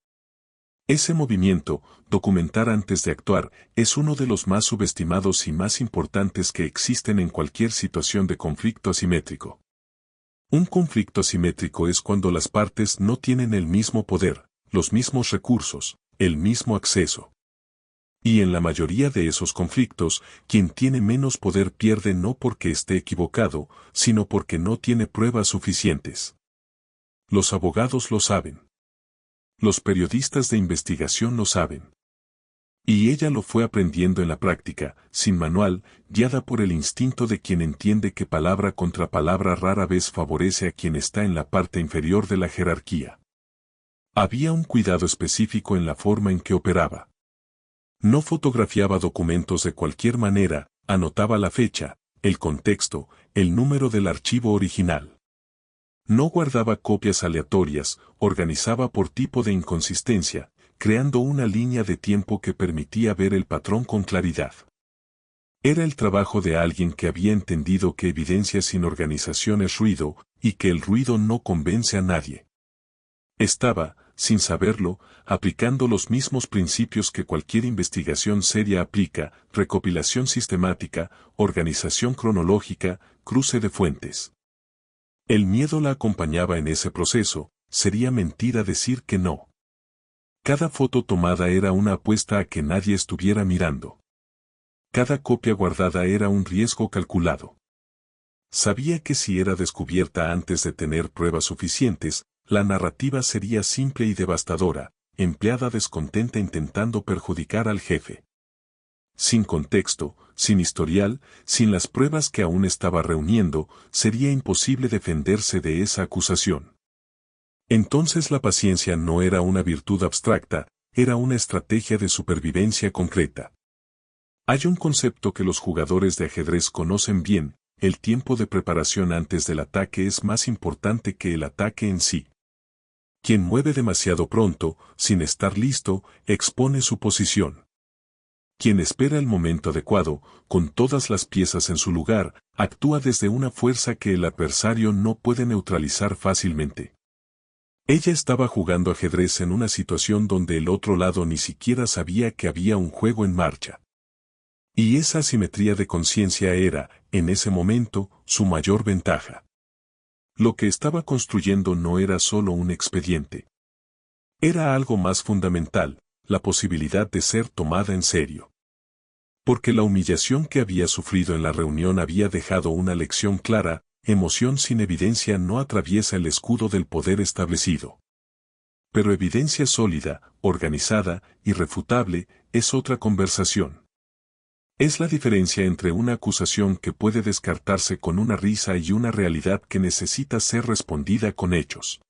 Ese movimiento, documentar antes de actuar, es uno de los más subestimados y más importantes que existen en cualquier situación de conflicto asimétrico. Un conflicto asimétrico es cuando las partes no tienen el mismo poder, los mismos recursos, el mismo acceso. Y en la mayoría de esos conflictos, quien tiene menos poder pierde no porque esté equivocado, sino porque no tiene pruebas suficientes. Los abogados lo saben. Los periodistas de investigación lo saben. Y ella lo fue aprendiendo en la práctica, sin manual, guiada por el instinto de quien entiende que palabra contra palabra rara vez favorece a quien está en la parte inferior de la jerarquía. Había un cuidado específico en la forma en que operaba. No fotografiaba documentos de cualquier manera, anotaba la fecha, el contexto, el número del archivo original. No guardaba copias aleatorias, organizaba por tipo de inconsistencia, creando una línea de tiempo que permitía ver el patrón con claridad. Era el trabajo de alguien que había entendido que evidencia sin organización es ruido, y que el ruido no convence a nadie. Estaba, sin saberlo, aplicando los mismos principios que cualquier investigación seria aplica: recopilación sistemática, organización cronológica, cruce de fuentes. El miedo la acompañaba en ese proceso, sería mentira decir que no. Cada foto tomada era una apuesta a que nadie estuviera mirando. Cada copia guardada era un riesgo calculado. Sabía que si era descubierta antes de tener pruebas suficientes, la narrativa sería simple y devastadora, empleada descontenta intentando perjudicar al jefe. Sin contexto, sin historial, sin las pruebas que aún estaba reuniendo, sería imposible defenderse de esa acusación. Entonces la paciencia no era una virtud abstracta, era una estrategia de supervivencia concreta. Hay un concepto que los jugadores de ajedrez conocen bien: el tiempo de preparación antes del ataque es más importante que el ataque en sí. Quien mueve demasiado pronto, sin estar listo, expone su posición. Quien espera el momento adecuado, con todas las piezas en su lugar, actúa desde una fuerza que el adversario no puede neutralizar fácilmente. Ella estaba jugando ajedrez en una situación donde el otro lado ni siquiera sabía que había un juego en marcha. Y esa asimetría de conciencia era, en ese momento, su mayor ventaja. Lo que estaba construyendo no era solo un expediente. Era algo más fundamental: la posibilidad de ser tomada en serio. Porque la humillación que había sufrido en la reunión había dejado una lección clara: emoción sin evidencia no atraviesa el escudo del poder establecido. Pero evidencia sólida, organizada, irrefutable, es otra conversación. Es la diferencia entre una acusación que puede descartarse con una risa y una realidad que necesita ser respondida con hechos.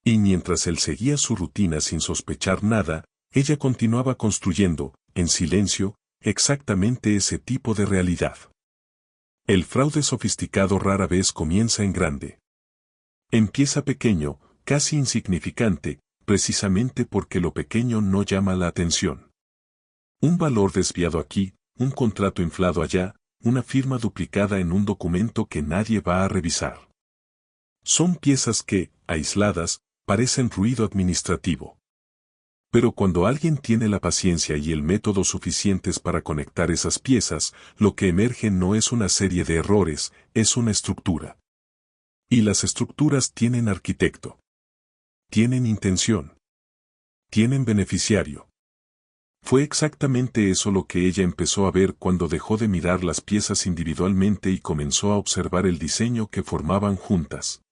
Y mientras él seguía su rutina sin sospechar nada, ella continuaba construyendo, en silencio, exactamente ese tipo de realidad. El fraude sofisticado rara vez comienza en grande. Empieza pequeño, casi insignificante, precisamente porque lo pequeño no llama la atención. Un valor desviado aquí, un contrato inflado allá, una firma duplicada en un documento que nadie va a revisar. Son piezas que, aisladas, parecen ruido administrativo. Pero cuando alguien tiene la paciencia y el método suficientes para conectar esas piezas, lo que emerge no es una serie de errores, es una estructura. Y las estructuras tienen arquitecto. Tienen intención. Tienen beneficiario. Fue exactamente eso lo que ella empezó a ver cuando dejó de mirar las piezas individualmente y comenzó a observar el diseño que formaban juntas.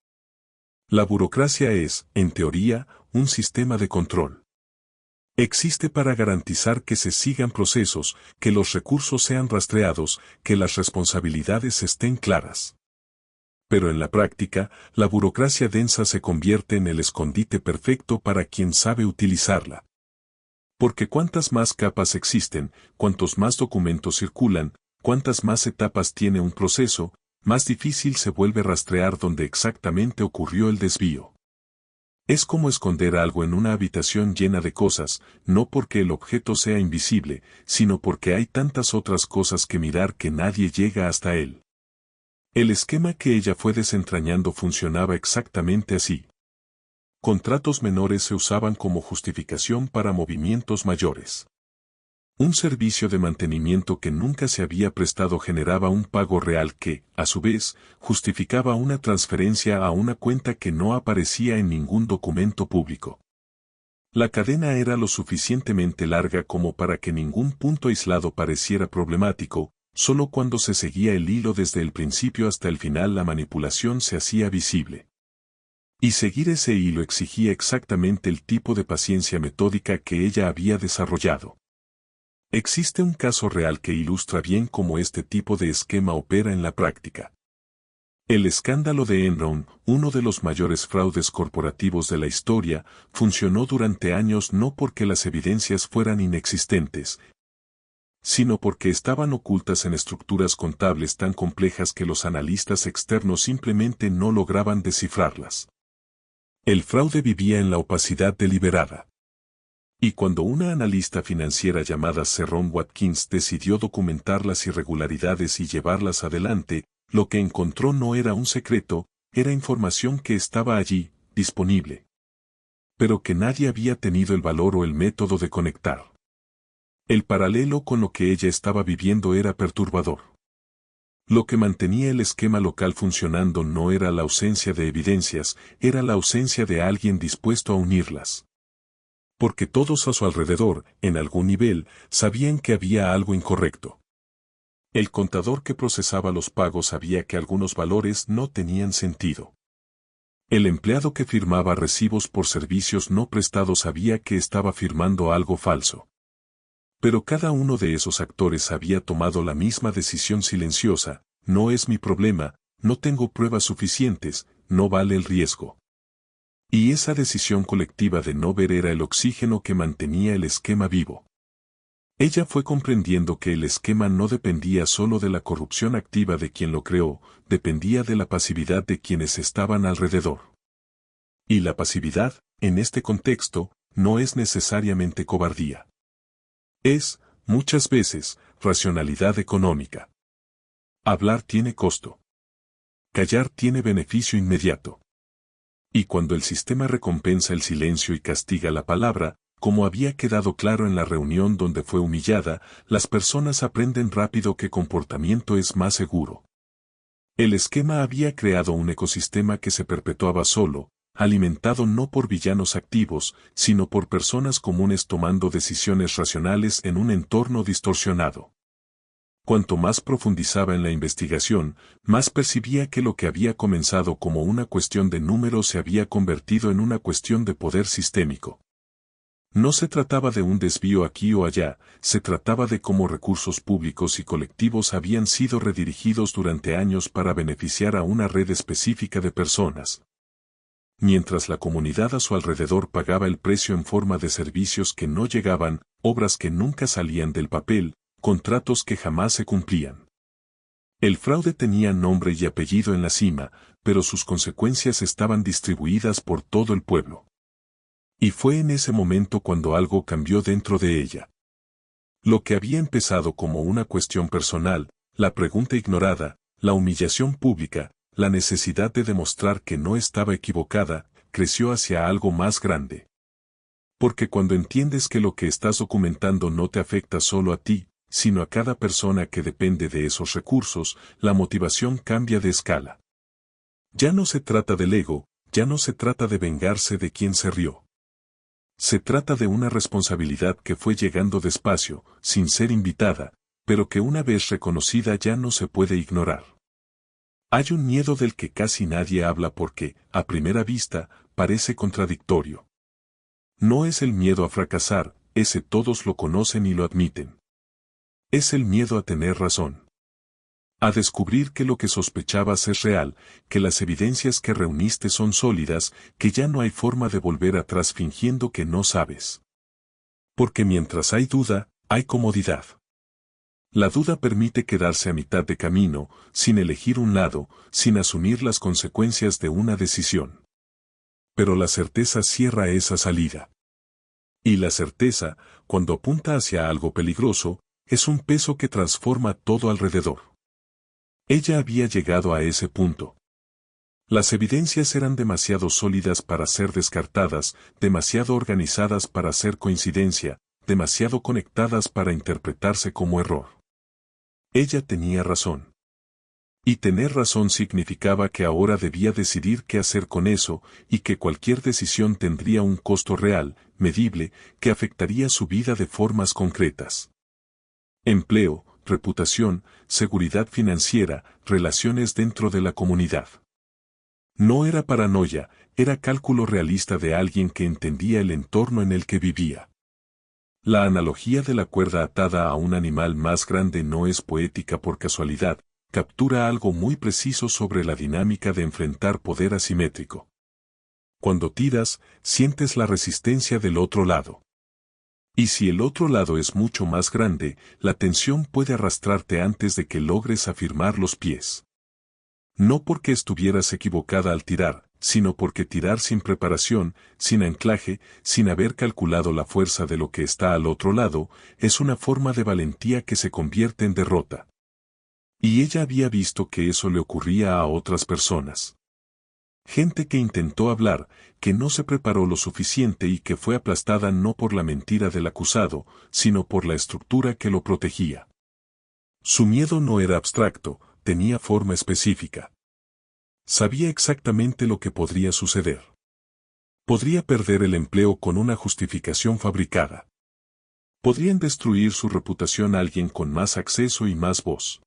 La burocracia es, en teoría, un sistema de control. Existe para garantizar que se sigan procesos, que los recursos sean rastreados, que las responsabilidades estén claras. Pero en la práctica, la burocracia densa se convierte en el escondite perfecto para quien sabe utilizarla. Porque cuantas más capas existen, cuantos más documentos circulan, cuantas más etapas tiene un proceso, más difícil se vuelve rastrear dónde exactamente ocurrió el desvío. Es como esconder algo en una habitación llena de cosas, no porque el objeto sea invisible, sino porque hay tantas otras cosas que mirar que nadie llega hasta él. El esquema que ella fue desentrañando funcionaba exactamente así. Contratos menores se usaban como justificación para movimientos mayores. Un servicio de mantenimiento que nunca se había prestado generaba un pago real que, a su vez, justificaba una transferencia a una cuenta que no aparecía en ningún documento público. La cadena era lo suficientemente larga como para que ningún punto aislado pareciera problemático, solo cuando se seguía el hilo desde el principio hasta el final la manipulación se hacía visible. Y seguir ese hilo exigía exactamente el tipo de paciencia metódica que ella había desarrollado. Existe un caso real que ilustra bien cómo este tipo de esquema opera en la práctica. El escándalo de Enron, uno de los mayores fraudes corporativos de la historia, funcionó durante años no porque las evidencias fueran inexistentes, sino porque estaban ocultas en estructuras contables tan complejas que los analistas externos simplemente no lograban descifrarlas. El fraude vivía en la opacidad deliberada. Y cuando una analista financiera llamada Cerrone Watkins decidió documentar las irregularidades y llevarlas adelante, lo que encontró no era un secreto, era información que estaba allí, disponible. Pero que nadie había tenido el valor o el método de conectar. El paralelo con lo que ella estaba viviendo era perturbador. Lo que mantenía el esquema local funcionando no era la ausencia de evidencias, era la ausencia de alguien dispuesto a unirlas. Porque todos a su alrededor, en algún nivel, sabían que había algo incorrecto. El contador que procesaba los pagos sabía que algunos valores no tenían sentido. El empleado que firmaba recibos por servicios no prestados sabía que estaba firmando algo falso. Pero cada uno de esos actores había tomado la misma decisión silenciosa: no es mi problema, no tengo pruebas suficientes, no vale el riesgo. Y esa decisión colectiva de no ver era el oxígeno que mantenía el esquema vivo. Ella fue comprendiendo que el esquema no dependía solo de la corrupción activa de quien lo creó, dependía de la pasividad de quienes estaban alrededor. Y la pasividad, en este contexto, no es necesariamente cobardía. Es, muchas veces, racionalidad económica. Hablar tiene costo. Callar tiene beneficio inmediato. Y cuando el sistema recompensa el silencio y castiga la palabra, como había quedado claro en la reunión donde fue humillada, las personas aprenden rápido qué comportamiento es más seguro. El esquema había creado un ecosistema que se perpetuaba solo, alimentado no por villanos activos, sino por personas comunes tomando decisiones racionales en un entorno distorsionado. Cuanto más profundizaba en la investigación, más percibía que lo que había comenzado como una cuestión de números se había convertido en una cuestión de poder sistémico. No se trataba de un desvío aquí o allá, se trataba de cómo recursos públicos y colectivos habían sido redirigidos durante años para beneficiar a una red específica de personas. Mientras la comunidad a su alrededor pagaba el precio en forma de servicios que no llegaban, obras que nunca salían del papel, contratos que jamás se cumplían. El fraude tenía nombre y apellido en la cima, pero sus consecuencias estaban distribuidas por todo el pueblo. Y fue en ese momento cuando algo cambió dentro de ella. Lo que había empezado como una cuestión personal, la pregunta ignorada, la humillación pública, la necesidad de demostrar que no estaba equivocada, creció hacia algo más grande. Porque cuando entiendes que lo que estás documentando no te afecta solo a ti, sino a cada persona que depende de esos recursos, la motivación cambia de escala. Ya no se trata del ego, ya no se trata de vengarse de quien se rió. Se trata de una responsabilidad que fue llegando despacio, sin ser invitada, pero que una vez reconocida ya no se puede ignorar. Hay un miedo del que casi nadie habla porque, a primera vista, parece contradictorio. No es el miedo a fracasar, ese todos lo conocen y lo admiten. Es el miedo a tener razón. A descubrir que lo que sospechabas es real, que las evidencias que reuniste son sólidas, que ya no hay forma de volver atrás fingiendo que no sabes. Porque mientras hay duda, hay comodidad. La duda permite quedarse a mitad de camino, sin elegir un lado, sin asumir las consecuencias de una decisión. Pero la certeza cierra esa salida. Y la certeza, cuando apunta hacia algo peligroso, es un peso que transforma todo alrededor. Ella había llegado a ese punto. Las evidencias eran demasiado sólidas para ser descartadas, demasiado organizadas para ser coincidencia, demasiado conectadas para interpretarse como error. Ella tenía razón. Y tener razón significaba que ahora debía decidir qué hacer con eso, y que cualquier decisión tendría un costo real, medible, que afectaría su vida de formas concretas. Empleo, reputación, seguridad financiera, relaciones dentro de la comunidad. No era paranoia, era cálculo realista de alguien que entendía el entorno en el que vivía. La analogía de la cuerda atada a un animal más grande no es poética por casualidad, captura algo muy preciso sobre la dinámica de enfrentar poder asimétrico. Cuando tiras, sientes la resistencia del otro lado. Y si el otro lado es mucho más grande, la tensión puede arrastrarte antes de que logres afirmar los pies. No porque estuvieras equivocada al tirar, sino porque tirar sin preparación, sin anclaje, sin haber calculado la fuerza de lo que está al otro lado, es una forma de valentía que se convierte en derrota. Y ella había visto que eso le ocurría a otras personas. Gente que intentó hablar, que no se preparó lo suficiente y que fue aplastada no por la mentira del acusado, sino por la estructura que lo protegía. Su miedo no era abstracto, tenía forma específica. Sabía exactamente lo que podría suceder. Podría perder el empleo con una justificación fabricada. Podrían destruir su reputación a alguien con más acceso y más voz.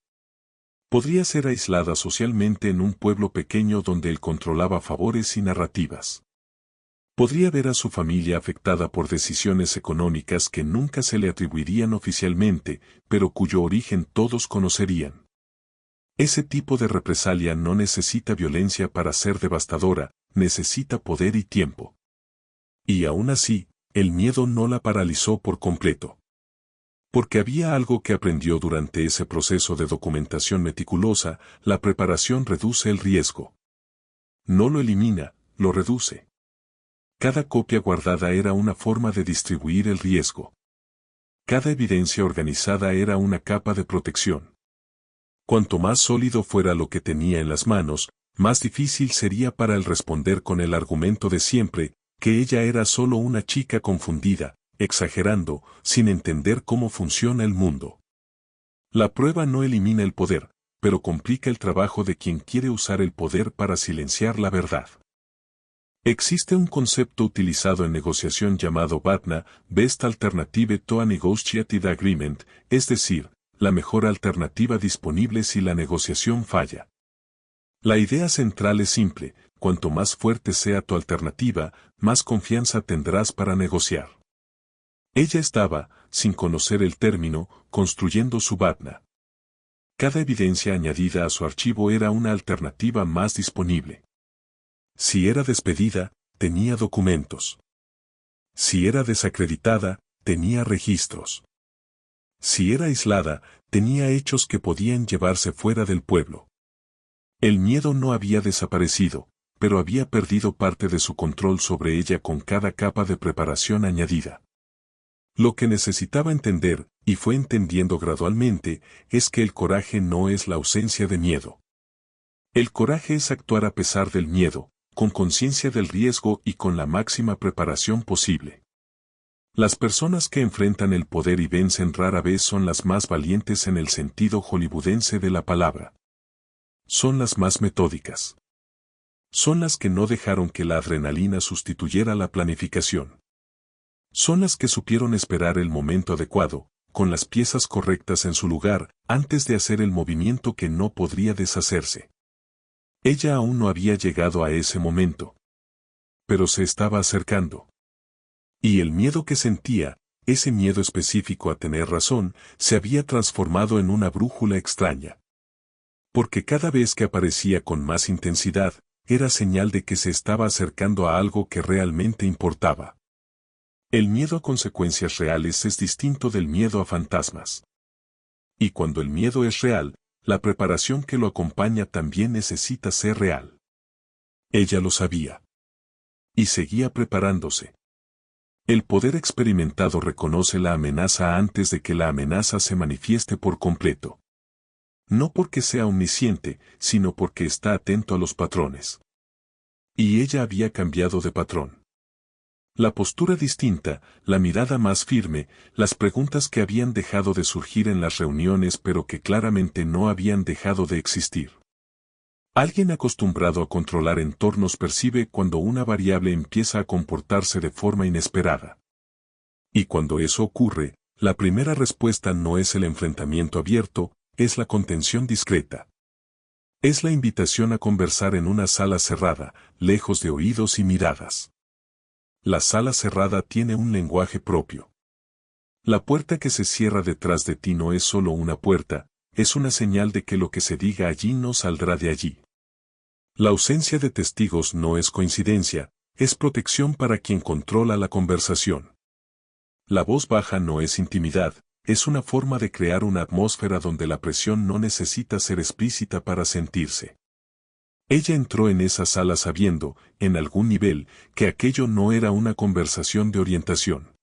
Podría ser aislada socialmente en un pueblo pequeño donde él controlaba favores y narrativas. Podría ver a su familia afectada por decisiones económicas que nunca se le atribuirían oficialmente, pero cuyo origen todos conocerían. Ese tipo de represalia no necesita violencia para ser devastadora, necesita poder y tiempo. Y aún así, el miedo no la paralizó por completo. Porque había algo que aprendió durante ese proceso de documentación meticulosa, la preparación reduce el riesgo. No lo elimina, lo reduce. Cada copia guardada era una forma de distribuir el riesgo. Cada evidencia organizada era una capa de protección. Cuanto más sólido fuera lo que tenía en las manos, más difícil sería para él responder con el argumento de siempre, que ella era solo una chica confundida, exagerando, sin entender cómo funciona el mundo. La prueba no elimina el poder, pero complica el trabajo de quien quiere usar el poder para silenciar la verdad. Existe un concepto utilizado en negociación llamado BATNA, Best Alternative to a Negotiated Agreement, es decir, la mejor alternativa disponible si la negociación falla. La idea central es simple, cuanto más fuerte sea tu alternativa, más confianza tendrás para negociar. Ella estaba, sin conocer el término, construyendo su BATNA. Cada evidencia añadida a su archivo era una alternativa más disponible. Si era despedida, tenía documentos. Si era desacreditada, tenía registros. Si era aislada, tenía hechos que podían llevarse fuera del pueblo. El miedo no había desaparecido, pero había perdido parte de su control sobre ella con cada capa de preparación añadida. Lo que necesitaba entender, y fue entendiendo gradualmente, es que el coraje no es la ausencia de miedo. El coraje es actuar a pesar del miedo, con conciencia del riesgo y con la máxima preparación posible. Las personas que enfrentan el poder y vencen rara vez son las más valientes en el sentido hollywoodense de la palabra. Son las más metódicas. Son las que no dejaron que la adrenalina sustituyera la planificación. Son las que supieron esperar el momento adecuado, con las piezas correctas en su lugar, antes de hacer el movimiento que no podría deshacerse. Ella aún no había llegado a ese momento. Pero se estaba acercando. Y el miedo que sentía, ese miedo específico a tener razón, se había transformado en una brújula extraña. Porque cada vez que aparecía con más intensidad, era señal de que se estaba acercando a algo que realmente importaba. El miedo a consecuencias reales es distinto del miedo a fantasmas. Y cuando el miedo es real, la preparación que lo acompaña también necesita ser real. Ella lo sabía. Y seguía preparándose. El poder experimentado reconoce la amenaza antes de que la amenaza se manifieste por completo. No porque sea omnisciente, sino porque está atento a los patrones. Y ella había cambiado de patrón. La postura distinta, la mirada más firme, las preguntas que habían dejado de surgir en las reuniones pero que claramente no habían dejado de existir. Alguien acostumbrado a controlar entornos percibe cuando una variable empieza a comportarse de forma inesperada. Y cuando eso ocurre, la primera respuesta no es el enfrentamiento abierto, es la contención discreta. Es la invitación a conversar en una sala cerrada, lejos de oídos y miradas. La sala cerrada tiene un lenguaje propio. La puerta que se cierra detrás de ti no es solo una puerta, es una señal de que lo que se diga allí no saldrá de allí. La ausencia de testigos no es coincidencia, es protección para quien controla la conversación. La voz baja no es intimidad, es una forma de crear una atmósfera donde la presión no necesita ser explícita para sentirse. Ella entró en esa sala sabiendo, en algún nivel, que aquello no era una conversación de orientación.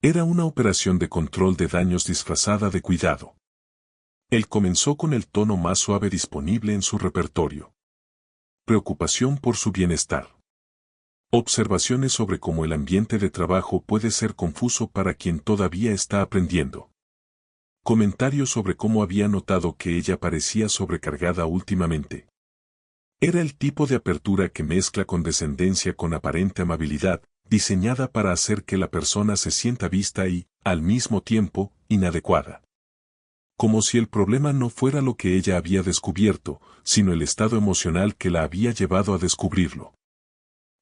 Era una operación de control de daños disfrazada de cuidado. Él comenzó con el tono más suave disponible en su repertorio. Preocupación por su bienestar. Observaciones sobre cómo el ambiente de trabajo puede ser confuso para quien todavía está aprendiendo. Comentarios sobre cómo había notado que ella parecía sobrecargada últimamente. Era el tipo de apertura que mezcla condescendencia con aparente amabilidad, diseñada para hacer que la persona se sienta vista y, al mismo tiempo, inadecuada. Como si el problema no fuera lo que ella había descubierto, sino el estado emocional que la había llevado a descubrirlo.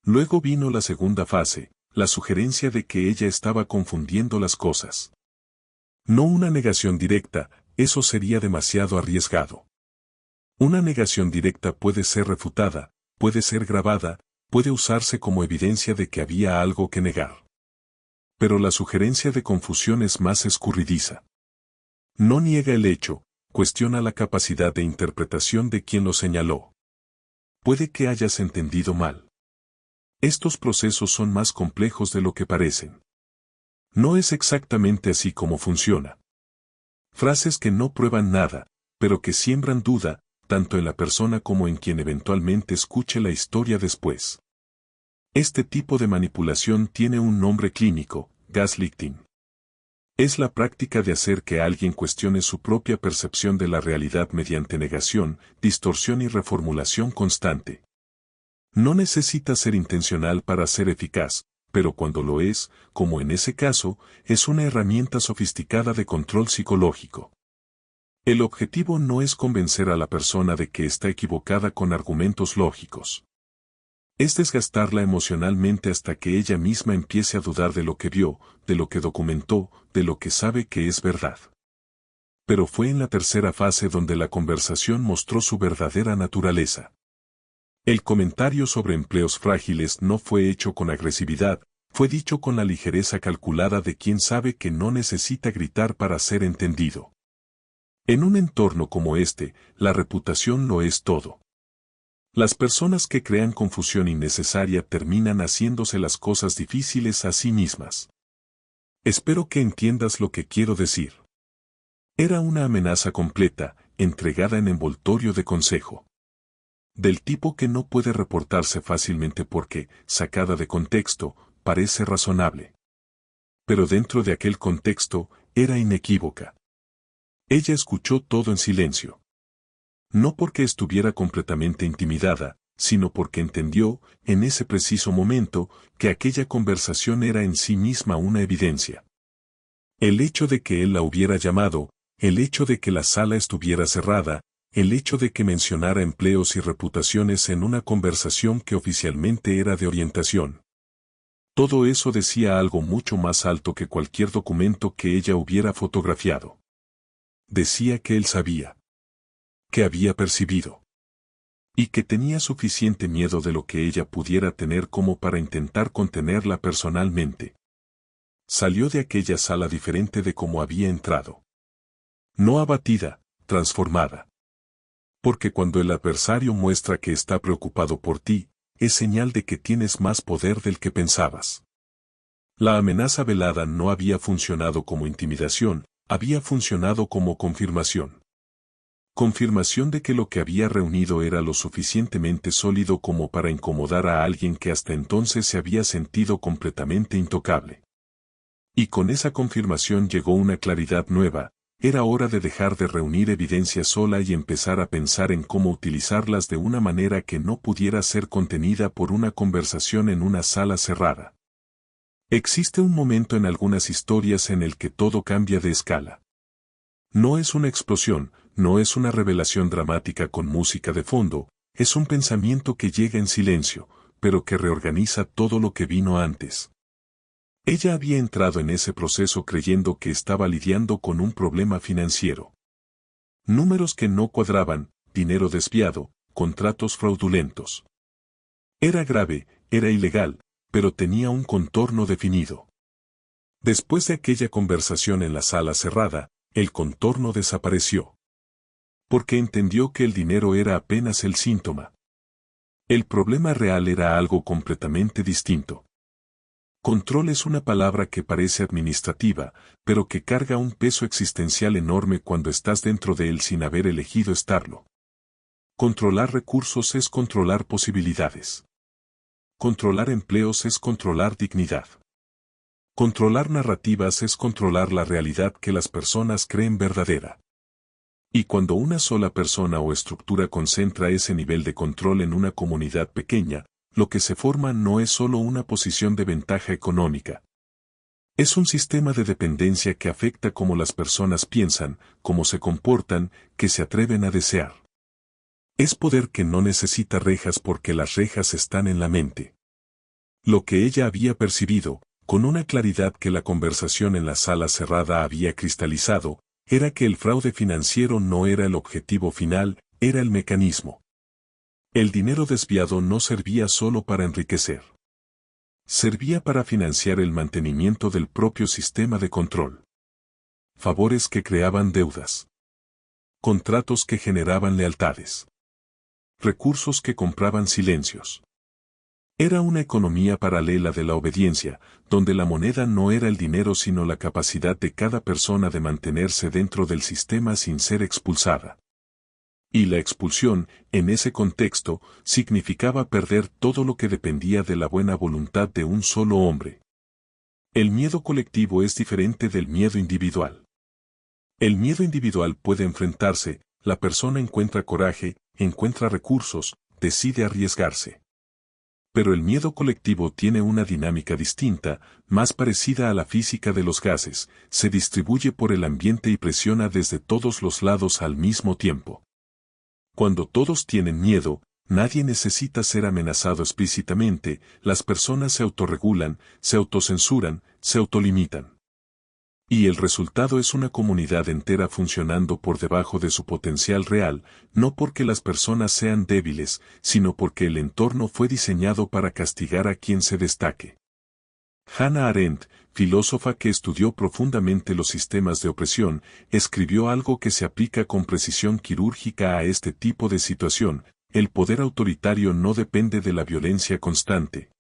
Luego vino la segunda fase, la sugerencia de que ella estaba confundiendo las cosas. No una negación directa, eso sería demasiado arriesgado. Una negación directa puede ser refutada, puede ser grabada, puede usarse como evidencia de que había algo que negar. Pero la sugerencia de confusión es más escurridiza. No niega el hecho, cuestiona la capacidad de interpretación de quien lo señaló. Puede que hayas entendido mal. Estos procesos son más complejos de lo que parecen. No es exactamente así como funciona. Frases que no prueban nada, pero que siembran duda, tanto en la persona como en quien eventualmente escuche la historia después. Este tipo de manipulación tiene un nombre clínico, gaslighting. Es la práctica de hacer que alguien cuestione su propia percepción de la realidad mediante negación, distorsión y reformulación constante. No necesita ser intencional para ser eficaz, pero cuando lo es, como en ese caso, es una herramienta sofisticada de control psicológico. El objetivo no es convencer a la persona de que está equivocada con argumentos lógicos. Es desgastarla emocionalmente hasta que ella misma empiece a dudar de lo que vio, de lo que documentó, de lo que sabe que es verdad. Pero fue en la tercera fase donde la conversación mostró su verdadera naturaleza. El comentario sobre empleos frágiles no fue hecho con agresividad, fue dicho con la ligereza calculada de quien sabe que no necesita gritar para ser entendido. En un entorno como este, la reputación lo es todo. Las personas que crean confusión innecesaria terminan haciéndose las cosas difíciles a sí mismas. Espero que entiendas lo que quiero decir. Era una amenaza completa, entregada en envoltorio de consejo. Del tipo que no puede reportarse fácilmente porque, sacada de contexto, parece razonable. Pero dentro de aquel contexto, era inequívoca. Ella escuchó todo en silencio. No porque estuviera completamente intimidada, sino porque entendió, en ese preciso momento, que aquella conversación era en sí misma una evidencia. El hecho de que él la hubiera llamado, el hecho de que la sala estuviera cerrada, el hecho de que mencionara empleos y reputaciones en una conversación que oficialmente era de orientación. Todo eso decía algo mucho más alto que cualquier documento que ella hubiera fotografiado. Decía que él sabía. Que había percibido. Y que tenía suficiente miedo de lo que ella pudiera tener como para intentar contenerla personalmente. Salió de aquella sala diferente de como había entrado. No abatida, transformada. Porque cuando el adversario muestra que está preocupado por ti, es señal de que tienes más poder del que pensabas. La amenaza velada no había funcionado como intimidación, había funcionado como confirmación. Confirmación de que lo que había reunido era lo suficientemente sólido como para incomodar a alguien que hasta entonces se había sentido completamente intocable. Y con esa confirmación llegó una claridad nueva. Era hora de dejar de reunir evidencia sola y empezar a pensar en cómo utilizarlas de una manera que no pudiera ser contenida por una conversación en una sala cerrada. Existe un momento en algunas historias en el que todo cambia de escala. No es una explosión, no es una revelación dramática con música de fondo, es un pensamiento que llega en silencio, pero que reorganiza todo lo que vino antes. Ella había entrado en ese proceso creyendo que estaba lidiando con un problema financiero. Números que no cuadraban, dinero desviado, contratos fraudulentos. Era grave, era ilegal, pero tenía un contorno definido. Después de aquella conversación en la sala cerrada, el contorno desapareció. Porque entendió que el dinero era apenas el síntoma. El problema real era algo completamente distinto. Control es una palabra que parece administrativa, pero que carga un peso existencial enorme cuando estás dentro de él sin haber elegido estarlo. Controlar recursos es controlar posibilidades. Controlar empleos es controlar dignidad. Controlar narrativas es controlar la realidad que las personas creen verdadera. Y cuando una sola persona o estructura concentra ese nivel de control en una comunidad pequeña, lo que se forma no es solo una posición de ventaja económica. Es un sistema de dependencia que afecta cómo las personas piensan, cómo se comportan, que se atreven a desear. Es poder que no necesita rejas porque las rejas están en la mente. Lo que ella había percibido, con una claridad que la conversación en la sala cerrada había cristalizado, era que el fraude financiero no era el objetivo final, era el mecanismo. El dinero desviado no servía solo para enriquecer. Servía para financiar el mantenimiento del propio sistema de control. Favores que creaban deudas. Contratos que generaban lealtades. Recursos que compraban silencios. Era una economía paralela de la obediencia, donde la moneda no era el dinero sino la capacidad de cada persona de mantenerse dentro del sistema sin ser expulsada. Y la expulsión, en ese contexto, significaba perder todo lo que dependía de la buena voluntad de un solo hombre. El miedo colectivo es diferente del miedo individual. El miedo individual puede enfrentarse, la persona encuentra coraje, encuentra recursos, decide arriesgarse. Pero el miedo colectivo tiene una dinámica distinta, más parecida a la física de los gases, se distribuye por el ambiente y presiona desde todos los lados al mismo tiempo. Cuando todos tienen miedo, nadie necesita ser amenazado explícitamente, las personas se autorregulan, se autocensuran, se autolimitan. Y el resultado es una comunidad entera funcionando por debajo de su potencial real, no porque las personas sean débiles, sino porque el entorno fue diseñado para castigar a quien se destaque. Hannah Arendt, filósofa que estudió profundamente los sistemas de opresión, escribió algo que se aplica con precisión quirúrgica a este tipo de situación. el poder autoritario no depende de la violencia constante.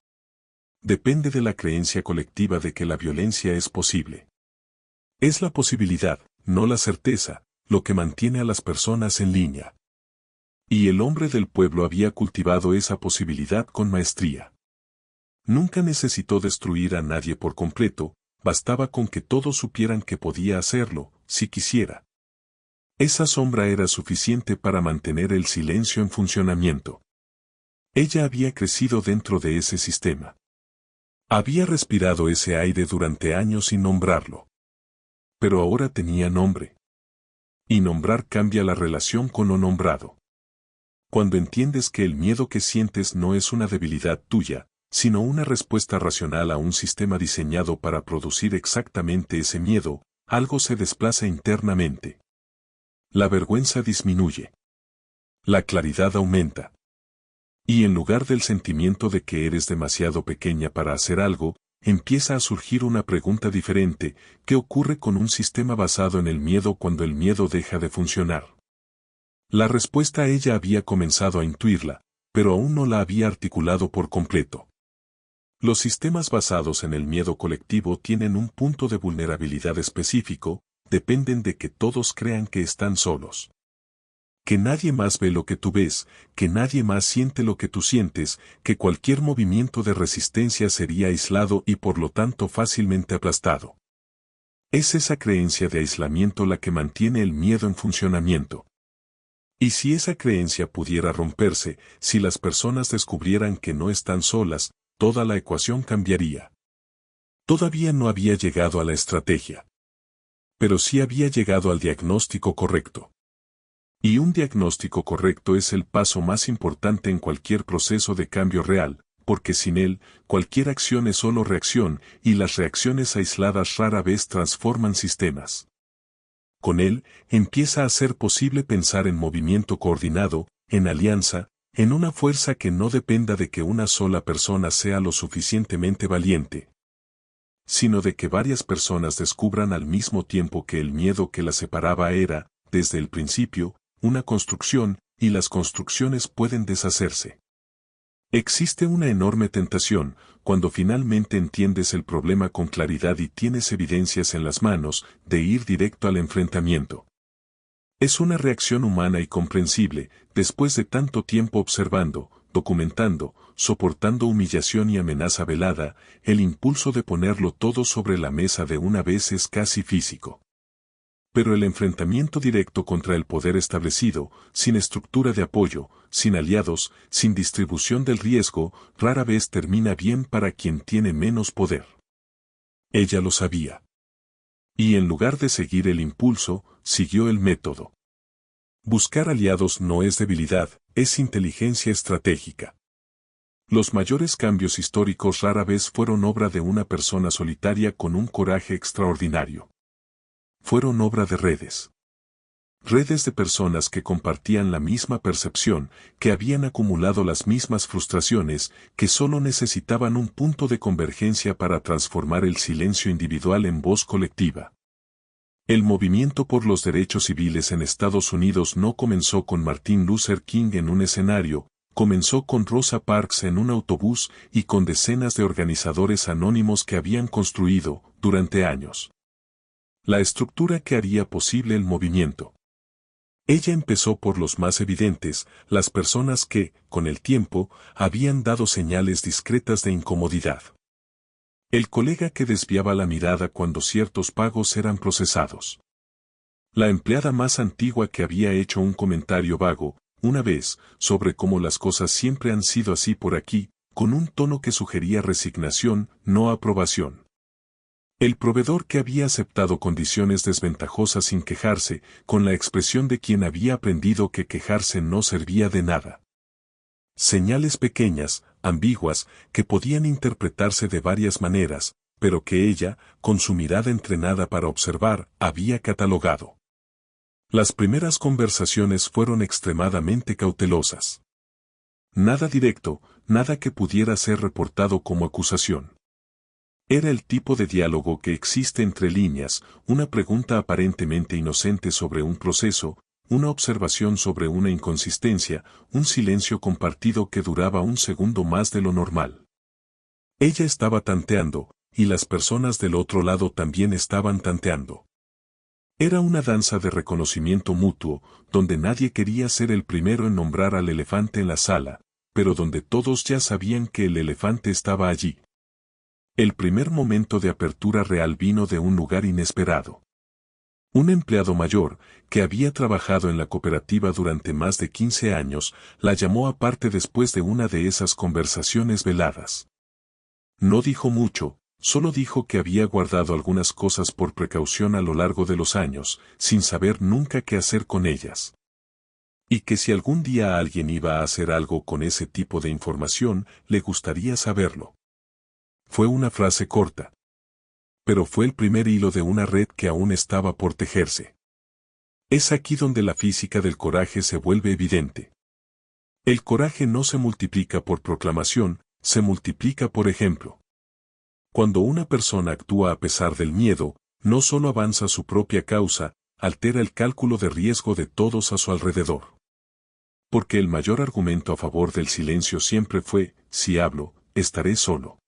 Depende de la creencia colectiva de que la violencia es posible. Es la posibilidad, no la certeza, lo que mantiene a las personas en línea. Y el hombre del pueblo había cultivado esa posibilidad con maestría. Nunca necesitó destruir a nadie por completo, bastaba con que todos supieran que podía hacerlo, si quisiera. Esa sombra era suficiente para mantener el silencio en funcionamiento. Ella había crecido dentro de ese sistema. Había respirado ese aire durante años sin nombrarlo. Pero ahora tenía nombre. Y nombrar cambia la relación con lo nombrado. Cuando entiendes que el miedo que sientes no es una debilidad tuya, sino una respuesta racional a un sistema diseñado para producir exactamente ese miedo, algo se desplaza internamente. La vergüenza disminuye. La claridad aumenta. Y en lugar del sentimiento de que eres demasiado pequeña para hacer algo, empieza a surgir una pregunta diferente: ¿qué ocurre con un sistema basado en el miedo cuando el miedo deja de funcionar? La respuesta ella había comenzado a intuirla, pero aún no la había articulado por completo. Los sistemas basados en el miedo colectivo tienen un punto de vulnerabilidad específico, dependen de que todos crean que están solos. Que nadie más ve lo que tú ves, que nadie más siente lo que tú sientes, que cualquier movimiento de resistencia sería aislado y por lo tanto fácilmente aplastado. Es esa creencia de aislamiento la que mantiene el miedo en funcionamiento. Y si esa creencia pudiera romperse, si las personas descubrieran que no están solas, toda la ecuación cambiaría. Todavía no había llegado a la estrategia. Pero sí había llegado al diagnóstico correcto. Y un diagnóstico correcto es el paso más importante en cualquier proceso de cambio real, porque sin él, cualquier acción es solo reacción, y las reacciones aisladas rara vez transforman sistemas. Con él, empieza a ser posible pensar en movimiento coordinado, en alianza, en una fuerza que no dependa de que una sola persona sea lo suficientemente valiente, sino de que varias personas descubran al mismo tiempo que el miedo que las separaba era, desde el principio, una construcción, y las construcciones pueden deshacerse. Existe una enorme tentación, cuando finalmente entiendes el problema con claridad y tienes evidencias en las manos, de ir directo al enfrentamiento. Es una reacción humana y comprensible, después de tanto tiempo observando, documentando, soportando humillación y amenaza velada, el impulso de ponerlo todo sobre la mesa de una vez es casi físico. Pero el enfrentamiento directo contra el poder establecido, sin estructura de apoyo, sin aliados, sin distribución del riesgo, rara vez termina bien para quien tiene menos poder. Ella lo sabía. Y en lugar de seguir el impulso, siguió el método. Buscar aliados no es debilidad, es inteligencia estratégica. Los mayores cambios históricos rara vez fueron obra de una persona solitaria con un coraje extraordinario. Fueron obra de redes. Redes de personas que compartían la misma percepción, que habían acumulado las mismas frustraciones, que solo necesitaban un punto de convergencia para transformar el silencio individual en voz colectiva. El movimiento por los derechos civiles en Estados Unidos no comenzó con Martin Luther King en un escenario, comenzó con Rosa Parks en un autobús y con decenas de organizadores anónimos que habían construido, durante años, la estructura que haría posible el movimiento. Ella empezó por los más evidentes, las personas que, con el tiempo, habían dado señales discretas de incomodidad. El colega que desviaba la mirada cuando ciertos pagos eran procesados. La empleada más antigua que había hecho un comentario vago, una vez, sobre cómo las cosas siempre han sido así por aquí, con un tono que sugería resignación, no aprobación. El proveedor que había aceptado condiciones desventajosas sin quejarse, con la expresión de quien había aprendido que quejarse no servía de nada. Señales pequeñas, ambiguas, que podían interpretarse de varias maneras, pero que ella, con su mirada entrenada para observar, había catalogado. Las primeras conversaciones fueron extremadamente cautelosas. Nada directo, nada que pudiera ser reportado como acusación. Era el tipo de diálogo que existe entre líneas, una pregunta aparentemente inocente sobre un proceso, una observación sobre una inconsistencia, un silencio compartido que duraba un segundo más de lo normal. Ella estaba tanteando, y las personas del otro lado también estaban tanteando. Era una danza de reconocimiento mutuo, donde nadie quería ser el primero en nombrar al elefante en la sala, pero donde todos ya sabían que el elefante estaba allí. El primer momento de apertura real vino de un lugar inesperado. Un empleado mayor, que había trabajado en la cooperativa durante más de 15 años, la llamó aparte después de una de esas conversaciones veladas. No dijo mucho, solo dijo que había guardado algunas cosas por precaución a lo largo de los años, sin saber nunca qué hacer con ellas. Y que si algún día alguien iba a hacer algo con ese tipo de información, le gustaría saberlo. Fue una frase corta. Pero fue el primer hilo de una red que aún estaba por tejerse. Es aquí donde la física del coraje se vuelve evidente. El coraje no se multiplica por proclamación, se multiplica por ejemplo. Cuando una persona actúa a pesar del miedo, no solo avanza su propia causa, altera el cálculo de riesgo de todos a su alrededor. Porque el mayor argumento a favor del silencio siempre fue, si hablo, estaré solo.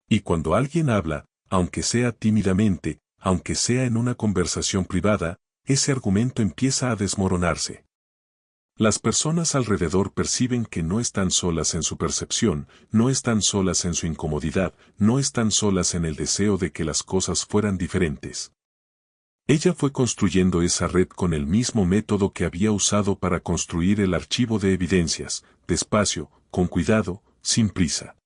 Y cuando alguien habla, aunque sea tímidamente, aunque sea en una conversación privada, ese argumento empieza a desmoronarse. Las personas alrededor perciben que no están solas en su percepción, no están solas en su incomodidad, no están solas en el deseo de que las cosas fueran diferentes. Ella fue construyendo esa red con el mismo método que había usado para construir el archivo de evidencias, despacio, con cuidado, sin prisa.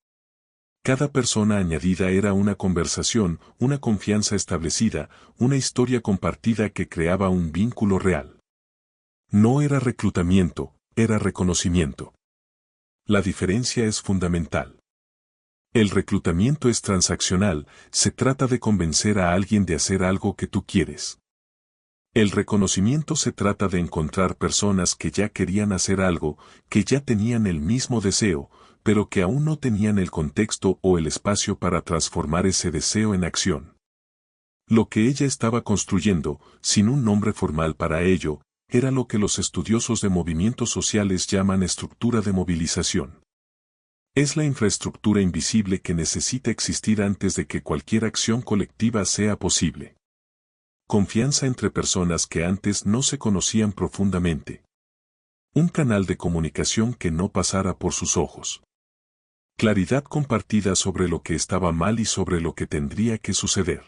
Cada persona añadida era una conversación, una confianza establecida, una historia compartida que creaba un vínculo real. No era reclutamiento, era reconocimiento. La diferencia es fundamental. El reclutamiento es transaccional, se trata de convencer a alguien de hacer algo que tú quieres. El reconocimiento se trata de encontrar personas que ya querían hacer algo, que ya tenían el mismo deseo, pero que aún no tenían el contexto o el espacio para transformar ese deseo en acción. Lo que ella estaba construyendo, sin un nombre formal para ello, era lo que los estudiosos de movimientos sociales llaman estructura de movilización. Es la infraestructura invisible que necesita existir antes de que cualquier acción colectiva sea posible. Confianza entre personas que antes no se conocían profundamente. Un canal de comunicación que no pasara por sus ojos. Claridad compartida sobre lo que estaba mal y sobre lo que tendría que suceder.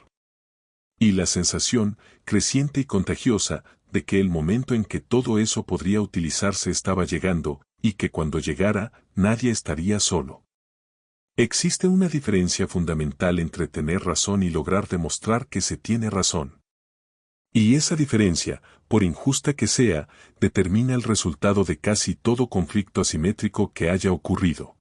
Y la sensación, creciente y contagiosa, de que el momento en que todo eso podría utilizarse estaba llegando, y que cuando llegara, nadie estaría solo. Existe una diferencia fundamental entre tener razón y lograr demostrar que se tiene razón. Y esa diferencia, por injusta que sea, determina el resultado de casi todo conflicto asimétrico que haya ocurrido.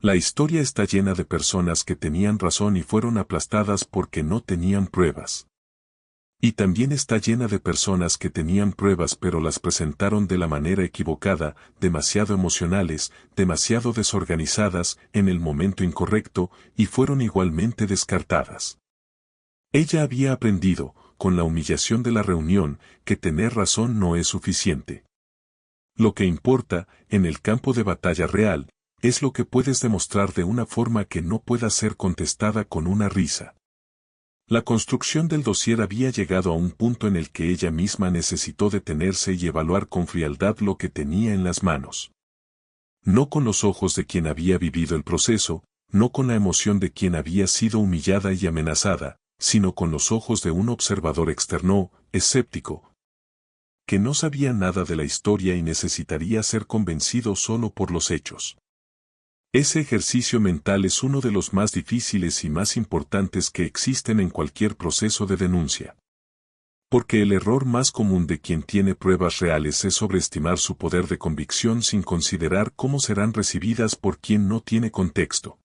La historia está llena de personas que tenían razón y fueron aplastadas porque no tenían pruebas. Y también está llena de personas que tenían pruebas pero las presentaron de la manera equivocada, demasiado emocionales, demasiado desorganizadas, en el momento incorrecto, y fueron igualmente descartadas. Ella había aprendido, con la humillación de la reunión, que tener razón no es suficiente. Lo que importa, en el campo de batalla real, es lo que puedes demostrar de una forma que no pueda ser contestada con una risa. La construcción del dossier había llegado a un punto en el que ella misma necesitó detenerse y evaluar con frialdad lo que tenía en las manos. No con los ojos de quien había vivido el proceso, no con la emoción de quien había sido humillada y amenazada, sino con los ojos de un observador externo, escéptico, que no sabía nada de la historia y necesitaría ser convencido solo por los hechos. Ese ejercicio mental es uno de los más difíciles y más importantes que existen en cualquier proceso de denuncia. Porque el error más común de quien tiene pruebas reales es sobreestimar su poder de convicción sin considerar cómo serán recibidas por quien no tiene contexto.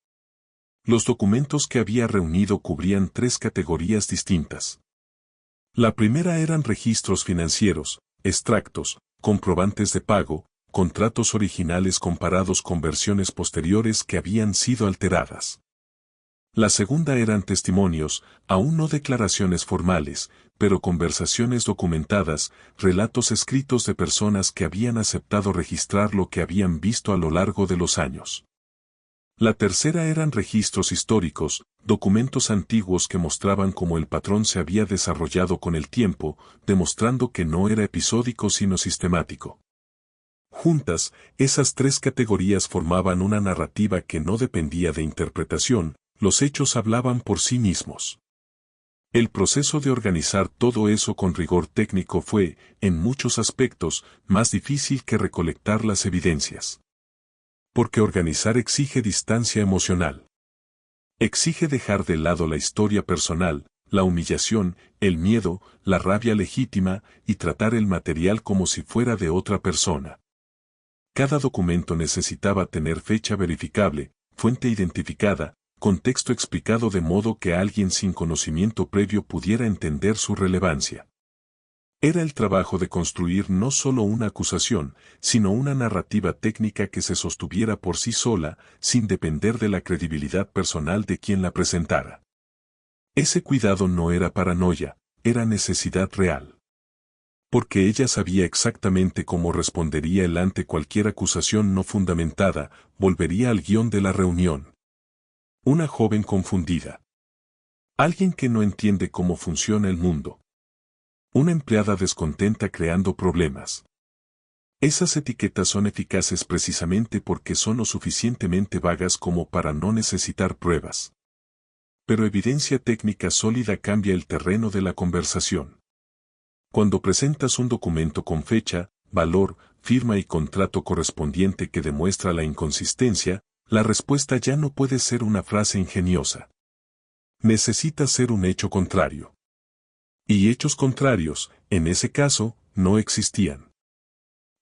Los documentos que había reunido cubrían 3 categorías distintas. La primera eran registros financieros, extractos, comprobantes de pago, contratos originales comparados con versiones posteriores que habían sido alteradas. La segunda eran testimonios, aún no declaraciones formales, pero conversaciones documentadas, relatos escritos de personas que habían aceptado registrar lo que habían visto a lo largo de los años. La tercera eran registros históricos, documentos antiguos que mostraban cómo el patrón se había desarrollado con el tiempo, demostrando que no era episódico sino sistemático. Juntas, esas tres categorías formaban una narrativa que no dependía de interpretación, los hechos hablaban por sí mismos. El proceso de organizar todo eso con rigor técnico fue, en muchos aspectos, más difícil que recolectar las evidencias. Porque organizar exige distancia emocional. Exige dejar de lado la historia personal, la humillación, el miedo, la rabia legítima y tratar el material como si fuera de otra persona. Cada documento necesitaba tener fecha verificable, fuente identificada, contexto explicado de modo que alguien sin conocimiento previo pudiera entender su relevancia. Era el trabajo de construir no solo una acusación, sino una narrativa técnica que se sostuviera por sí sola, sin depender de la credibilidad personal de quien la presentara. Ese cuidado no era paranoia, era necesidad real. Porque ella sabía exactamente cómo respondería él ante cualquier acusación no fundamentada, volvería al guión de la reunión. Una joven confundida. Alguien que no entiende cómo funciona el mundo. Una empleada descontenta creando problemas. Esas etiquetas son eficaces precisamente porque son lo suficientemente vagas como para no necesitar pruebas. Pero evidencia técnica sólida cambia el terreno de la conversación. Cuando presentas un documento con fecha, valor, firma y contrato correspondiente que demuestra la inconsistencia, la respuesta ya no puede ser una frase ingeniosa. Necesita ser un hecho contrario. Y hechos contrarios, en ese caso, no existían.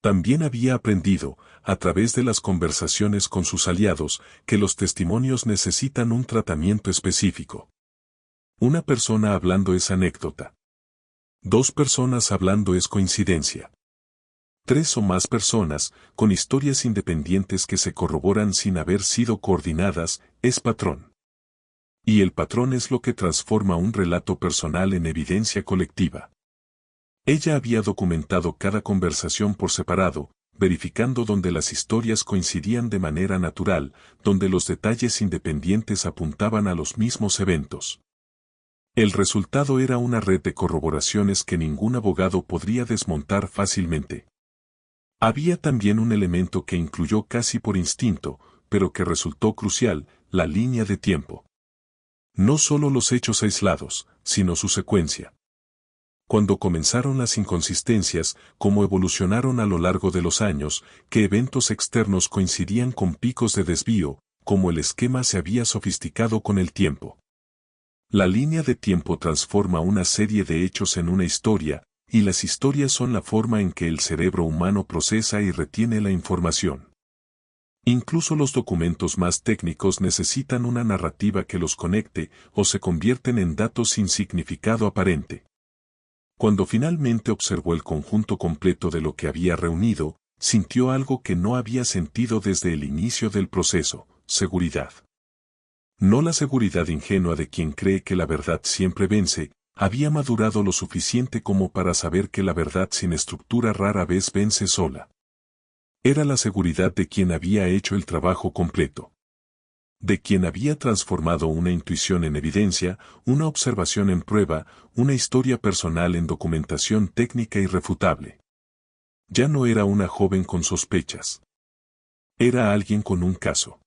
También había aprendido, a través de las conversaciones con sus aliados, que los testimonios necesitan un tratamiento específico. Una persona hablando es anécdota. Dos personas hablando es coincidencia. Tres o más personas, con historias independientes que se corroboran sin haber sido coordinadas, es patrón. Y el patrón es lo que transforma un relato personal en evidencia colectiva. Ella había documentado cada conversación por separado, verificando donde las historias coincidían de manera natural, donde los detalles independientes apuntaban a los mismos eventos. El resultado era una red de corroboraciones que ningún abogado podría desmontar fácilmente. Había también un elemento que incluyó casi por instinto, pero que resultó crucial, la línea de tiempo. No solo los hechos aislados, sino su secuencia. Cuando comenzaron las inconsistencias, cómo evolucionaron a lo largo de los años, qué eventos externos coincidían con picos de desvío, cómo el esquema se había sofisticado con el tiempo. La línea de tiempo transforma una serie de hechos en una historia, y las historias son la forma en que el cerebro humano procesa y retiene la información. Incluso los documentos más técnicos necesitan una narrativa que los conecte, o se convierten en datos sin significado aparente. Cuando finalmente observó el conjunto completo de lo que había reunido, sintió algo que no había sentido desde el inicio del proceso: seguridad. No la seguridad ingenua de quien cree que la verdad siempre vence, había madurado lo suficiente como para saber que la verdad sin estructura rara vez vence sola. Era la seguridad de quien había hecho el trabajo completo. De quien había transformado una intuición en evidencia, una observación en prueba, una historia personal en documentación técnica irrefutable. Ya no era una joven con sospechas. Era alguien con un caso.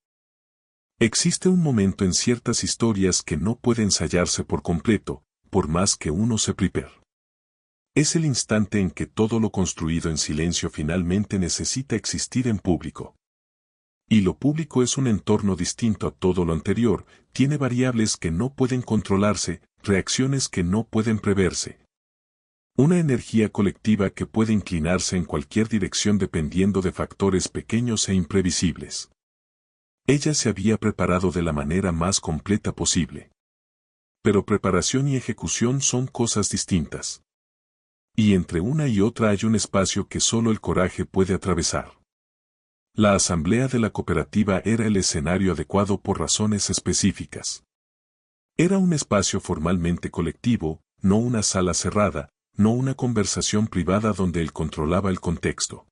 Existe un momento en ciertas historias que no puede ensayarse por completo, por más que uno se prepare. Es el instante en que todo lo construido en silencio finalmente necesita existir en público. Y lo público es un entorno distinto a todo lo anterior, tiene variables que no pueden controlarse, reacciones que no pueden preverse. Una energía colectiva que puede inclinarse en cualquier dirección dependiendo de factores pequeños e imprevisibles. Ella se había preparado de la manera más completa posible. Pero preparación y ejecución son cosas distintas. Y entre una y otra hay un espacio que solo el coraje puede atravesar. La asamblea de la cooperativa era el escenario adecuado por razones específicas. Era un espacio formalmente colectivo, no una sala cerrada, no una conversación privada donde él controlaba el contexto.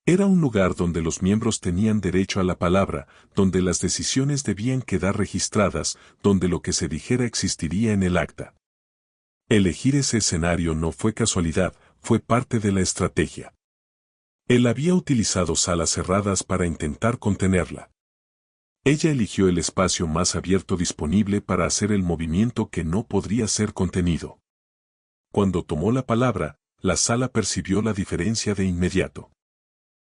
Era un lugar donde los miembros tenían derecho a la palabra, donde las decisiones debían quedar registradas, donde lo que se dijera existiría en el acta. Elegir ese escenario no fue casualidad, fue parte de la estrategia. Él había utilizado salas cerradas para intentar contenerla. Ella eligió el espacio más abierto disponible para hacer el movimiento que no podría ser contenido. Cuando tomó la palabra, la sala percibió la diferencia de inmediato.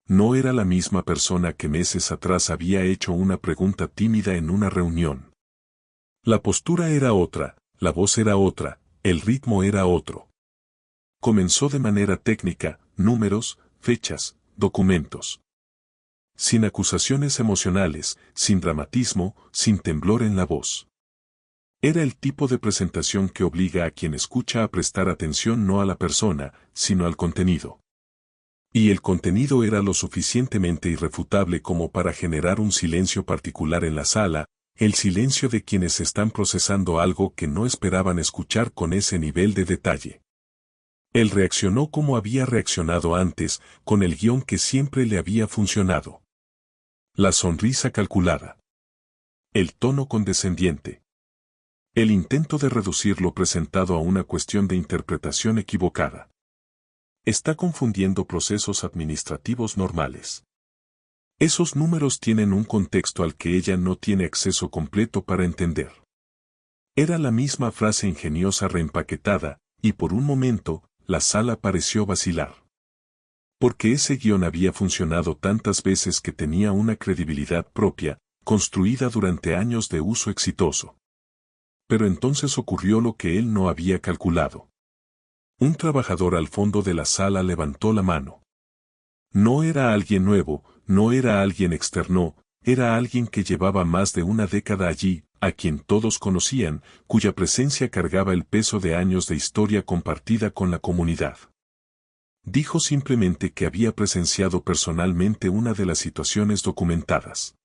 No era la misma persona que meses atrás había hecho una pregunta tímida en una reunión. La postura era otra, la voz era otra, el ritmo era otro. Comenzó de manera técnica, números, fechas, documentos. Sin acusaciones emocionales, sin dramatismo, sin temblor en la voz. Era el tipo de presentación que obliga a quien escucha a prestar atención no a la persona, sino al contenido. Y el contenido era lo suficientemente irrefutable como para generar un silencio particular en la sala, el silencio de quienes están procesando algo que no esperaban escuchar con ese nivel de detalle. Él reaccionó como había reaccionado antes, con el guión que siempre le había funcionado. La sonrisa calculada. El tono condescendiente. El intento de reducir lo presentado a una cuestión de interpretación equivocada. Está confundiendo procesos administrativos normales. Esos números tienen un contexto al que ella no tiene acceso completo para entender. Era la misma frase ingeniosa reempaquetada, y por un momento, la sala pareció vacilar. Porque ese guión había funcionado tantas veces que tenía una credibilidad propia, construida durante años de uso exitoso. Pero entonces ocurrió lo que él no había calculado. Un trabajador al fondo de la sala levantó la mano. No era alguien nuevo, no era alguien externo, era alguien que llevaba más de una década allí, a quien todos conocían, cuya presencia cargaba el peso de años de historia compartida con la comunidad. Dijo simplemente que había presenciado personalmente una de las situaciones documentadas.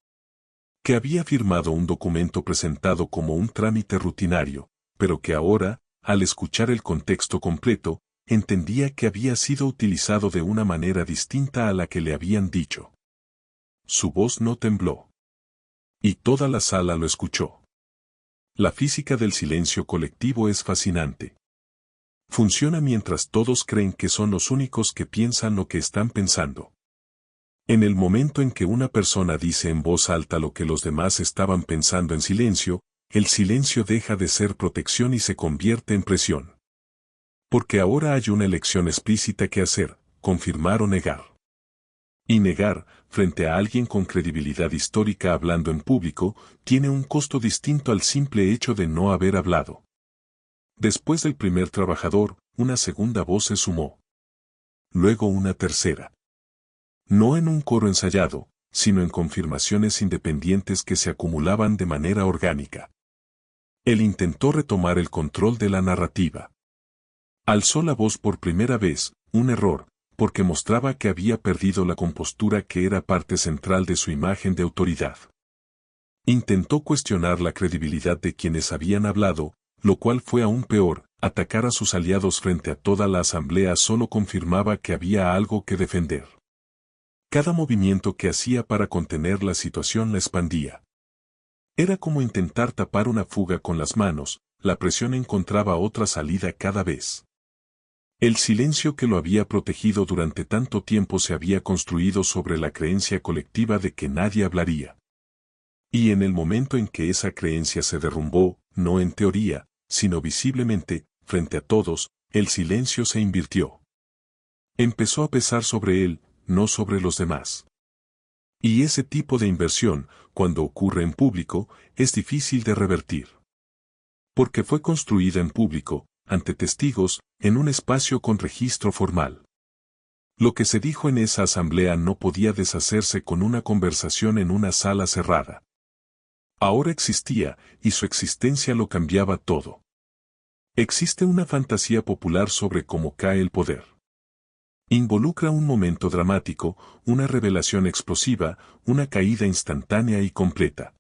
Que había firmado un documento presentado como un trámite rutinario, pero que ahora, al escuchar el contexto completo, entendía que había sido utilizado de una manera distinta a la que le habían dicho. Su voz no tembló. Y toda la sala lo escuchó. La física del silencio colectivo es fascinante. Funciona mientras todos creen que son los únicos que piensan lo que están pensando. En el momento en que una persona dice en voz alta lo que los demás estaban pensando en silencio, el silencio deja de ser protección y se convierte en presión. Porque ahora hay una elección explícita que hacer, confirmar o negar. Y negar, frente a alguien con credibilidad histórica hablando en público, tiene un costo distinto al simple hecho de no haber hablado. Después del primer trabajador, una segunda voz se sumó. Luego una tercera. No en un coro ensayado, sino en confirmaciones independientes que se acumulaban de manera orgánica. Él intentó retomar el control de la narrativa. Alzó la voz por primera vez, un error, porque mostraba que había perdido la compostura que era parte central de su imagen de autoridad. Intentó cuestionar la credibilidad de quienes habían hablado, lo cual fue aún peor, atacar a sus aliados frente a toda la asamblea solo confirmaba que había algo que defender. Cada movimiento que hacía para contener la situación la expandía. Era como intentar tapar una fuga con las manos, la presión encontraba otra salida cada vez. El silencio que lo había protegido durante tanto tiempo se había construido sobre la creencia colectiva de que nadie hablaría. Y en el momento en que esa creencia se derrumbó, no en teoría, sino visiblemente, frente a todos, el silencio se invirtió. Empezó a pesar sobre él, no sobre los demás. Y ese tipo de inversión, cuando ocurre en público, es difícil de revertir. Porque fue construida en público, ante testigos, en un espacio con registro formal. Lo que se dijo en esa asamblea no podía deshacerse con una conversación en una sala cerrada. Ahora existía, y su existencia lo cambiaba todo. Existe una fantasía popular sobre cómo cae el poder. Involucra un momento dramático, una revelación explosiva, una caída instantánea y completa.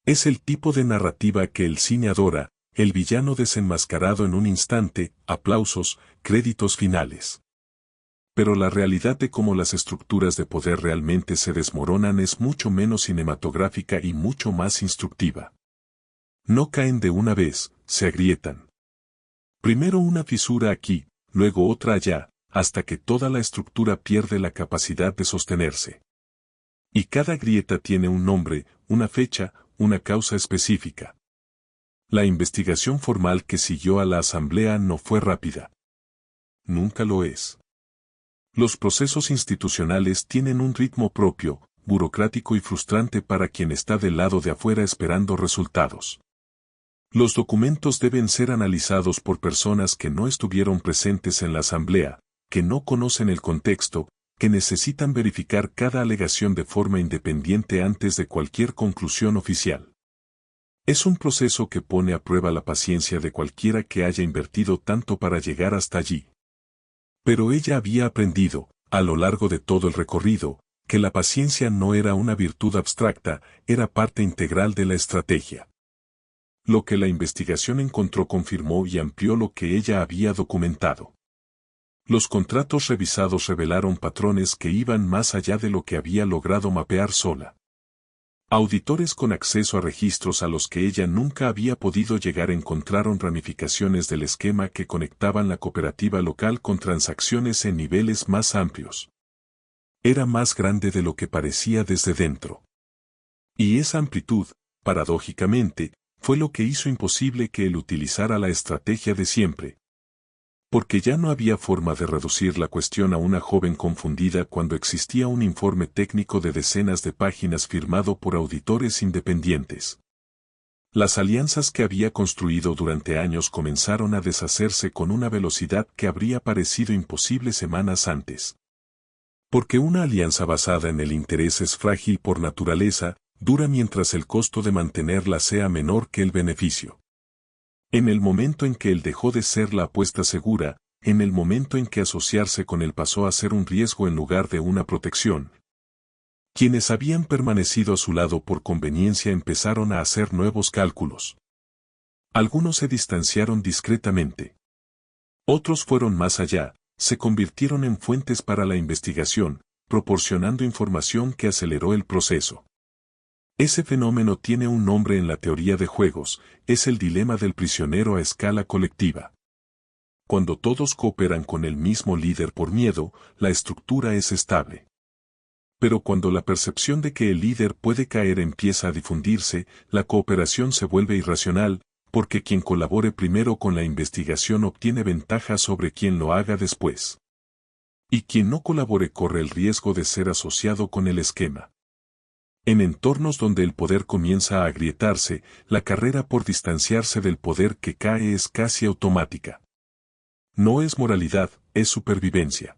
Es el tipo de narrativa que el cine adora, el villano desenmascarado en un instante, aplausos, créditos finales. Pero la realidad de cómo las estructuras de poder realmente se desmoronan es mucho menos cinematográfica y mucho más instructiva. No caen de una vez, se agrietan. Primero una fisura aquí, luego otra allá, hasta que toda la estructura pierde la capacidad de sostenerse. Y cada grieta tiene un nombre, una fecha, una causa específica. La investigación formal que siguió a la asamblea no fue rápida. Nunca lo es. Los procesos institucionales tienen un ritmo propio, burocrático y frustrante para quien está del lado de afuera esperando resultados. Los documentos deben ser analizados por personas que no estuvieron presentes en la asamblea, que no conocen el contexto, que necesitan verificar cada alegación de forma independiente antes de cualquier conclusión oficial. Es un proceso que pone a prueba la paciencia de cualquiera que haya invertido tanto para llegar hasta allí. Pero ella había aprendido, a lo largo de todo el recorrido, que la paciencia no era una virtud abstracta, era parte integral de la estrategia. Lo que la investigación encontró confirmó y amplió lo que ella había documentado. Los contratos revisados revelaron patrones que iban más allá de lo que había logrado mapear sola. Auditores con acceso a registros a los que ella nunca había podido llegar encontraron ramificaciones del esquema que conectaban la cooperativa local con transacciones en niveles más amplios. Era más grande de lo que parecía desde dentro. Y esa amplitud, paradójicamente, fue lo que hizo imposible que él utilizara la estrategia de siempre. Porque ya no había forma de reducir la cuestión a una joven confundida cuando existía un informe técnico de decenas de páginas firmado por auditores independientes. Las alianzas que había construido durante años comenzaron a deshacerse con una velocidad que habría parecido imposible semanas antes. Porque una alianza basada en el interés es frágil por naturaleza, dura mientras el costo de mantenerla sea menor que el beneficio. En el momento en que él dejó de ser la apuesta segura, en el momento en que asociarse con él pasó a ser un riesgo en lugar de una protección. Quienes habían permanecido a su lado por conveniencia empezaron a hacer nuevos cálculos. Algunos se distanciaron discretamente. Otros fueron más allá, se convirtieron en fuentes para la investigación, proporcionando información que aceleró el proceso. Ese fenómeno tiene un nombre en la teoría de juegos, es el dilema del prisionero a escala colectiva. Cuando todos cooperan con el mismo líder por miedo, la estructura es estable. Pero cuando la percepción de que el líder puede caer empieza a difundirse, la cooperación se vuelve irracional, porque quien colabore primero con la investigación obtiene ventaja sobre quien lo haga después. Y quien no colabore corre el riesgo de ser asociado con el esquema. En entornos donde el poder comienza a agrietarse, la carrera por distanciarse del poder que cae es casi automática. No es moralidad, es supervivencia.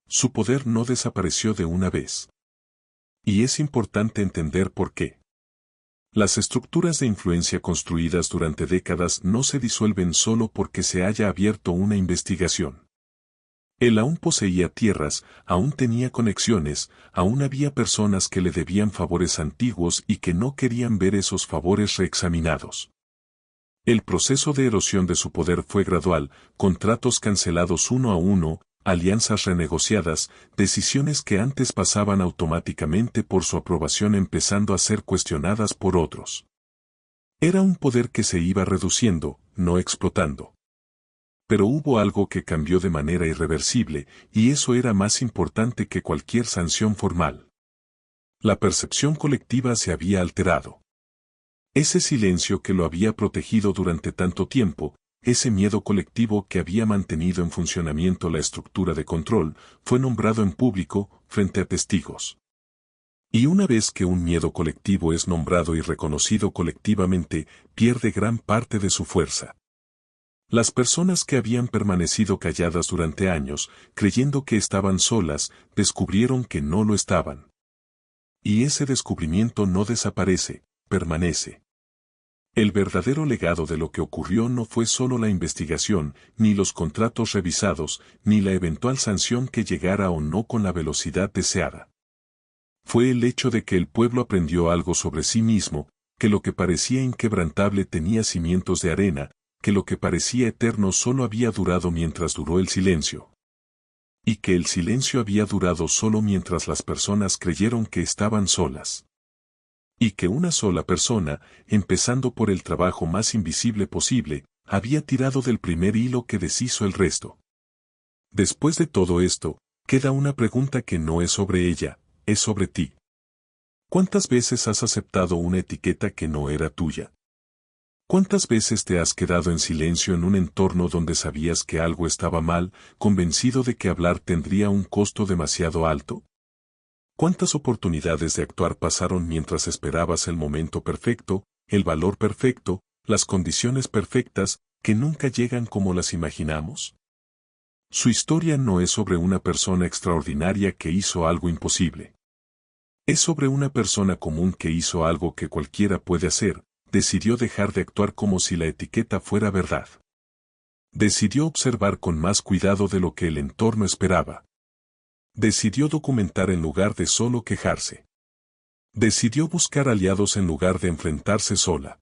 Su poder no desapareció de una vez. Y es importante entender por qué. Las estructuras de influencia construidas durante décadas no se disuelven solo porque se haya abierto una investigación. Él aún poseía tierras, aún tenía conexiones, aún había personas que le debían favores antiguos y que no querían ver esos favores reexaminados. El proceso de erosión de su poder fue gradual, contratos cancelados uno a uno, alianzas renegociadas, decisiones que antes pasaban automáticamente por su aprobación empezando a ser cuestionadas por otros. Era un poder que se iba reduciendo, no explotando. Pero hubo algo que cambió de manera irreversible, y eso era más importante que cualquier sanción formal. La percepción colectiva se había alterado. Ese silencio que lo había protegido durante tanto tiempo, ese miedo colectivo que había mantenido en funcionamiento la estructura de control, fue nombrado en público, frente a testigos. Y una vez que un miedo colectivo es nombrado y reconocido colectivamente, pierde gran parte de su fuerza. Las personas que habían permanecido calladas durante años, creyendo que estaban solas, descubrieron que no lo estaban. Y ese descubrimiento no desaparece, permanece. El verdadero legado de lo que ocurrió no fue solo la investigación, ni los contratos revisados, ni la eventual sanción que llegara o no con la velocidad deseada. Fue el hecho de que el pueblo aprendió algo sobre sí mismo, que lo que parecía inquebrantable tenía cimientos de arena, que lo que parecía eterno solo había durado mientras duró el silencio. Y que el silencio había durado solo mientras las personas creyeron que estaban solas. Y que una sola persona, empezando por el trabajo más invisible posible, había tirado del primer hilo que deshizo el resto. Después de todo esto, queda una pregunta que no es sobre ella, es sobre ti. ¿Cuántas veces has aceptado una etiqueta que no era tuya? ¿Cuántas veces te has quedado en silencio en un entorno donde sabías que algo estaba mal, convencido de que hablar tendría un costo demasiado alto? ¿Cuántas oportunidades de actuar pasaron mientras esperabas el momento perfecto, el valor perfecto, las condiciones perfectas, que nunca llegan como las imaginamos? Su historia no es sobre una persona extraordinaria que hizo algo imposible. Es sobre una persona común que hizo algo que cualquiera puede hacer, decidió dejar de actuar como si la etiqueta fuera verdad. Decidió observar con más cuidado de lo que el entorno esperaba. Decidió documentar en lugar de solo quejarse. Decidió buscar aliados en lugar de enfrentarse sola.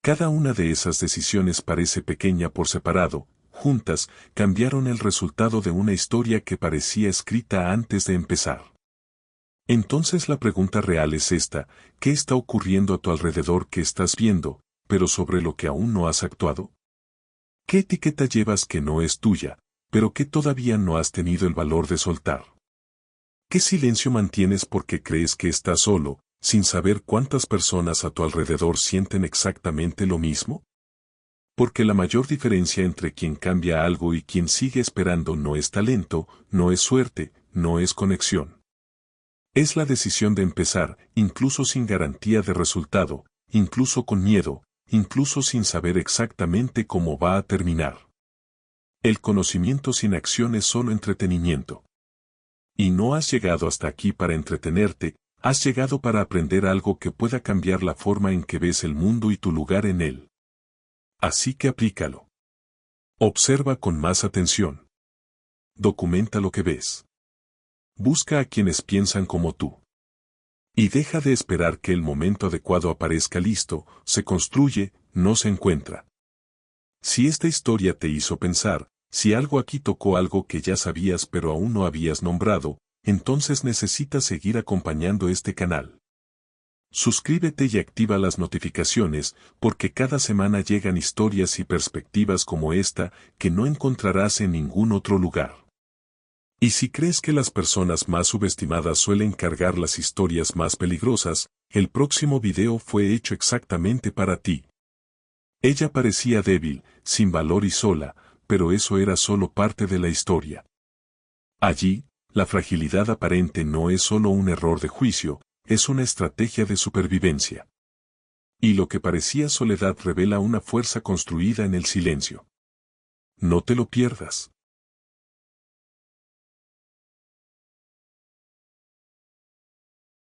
Cada una de esas decisiones parece pequeña por separado, juntas, cambiaron el resultado de una historia que parecía escrita antes de empezar. Entonces la pregunta real es esta: ¿qué está ocurriendo a tu alrededor que estás viendo, pero sobre lo que aún no has actuado? ¿Qué etiqueta llevas que no es tuya, pero que todavía no has tenido el valor de soltar? ¿Qué silencio mantienes porque crees que estás solo, sin saber cuántas personas a tu alrededor sienten exactamente lo mismo? Porque la mayor diferencia entre quien cambia algo y quien sigue esperando no es talento, no es suerte, no es conexión. Es la decisión de empezar, incluso sin garantía de resultado, incluso con miedo, incluso sin saber exactamente cómo va a terminar. El conocimiento sin acción es solo entretenimiento. Y no has llegado hasta aquí para entretenerte, has llegado para aprender algo que pueda cambiar la forma en que ves el mundo y tu lugar en él. Así que aplícalo. Observa con más atención. Documenta lo que ves. Busca a quienes piensan como tú. Y deja de esperar que el momento adecuado aparezca listo, se construye, no se encuentra. Si esta historia te hizo pensar, si algo aquí tocó algo que ya sabías pero aún no habías nombrado, entonces necesitas seguir acompañando este canal. Suscríbete y activa las notificaciones, porque cada semana llegan historias y perspectivas como esta que no encontrarás en ningún otro lugar. Y si crees que las personas más subestimadas suelen cargar las historias más peligrosas, el próximo video fue hecho exactamente para ti. Ella parecía débil, sin valor y sola, pero eso era solo parte de la historia. Allí, la fragilidad aparente no es solo un error de juicio, es una estrategia de supervivencia. Y lo que parecía soledad revela una fuerza construida en el silencio. No te lo pierdas.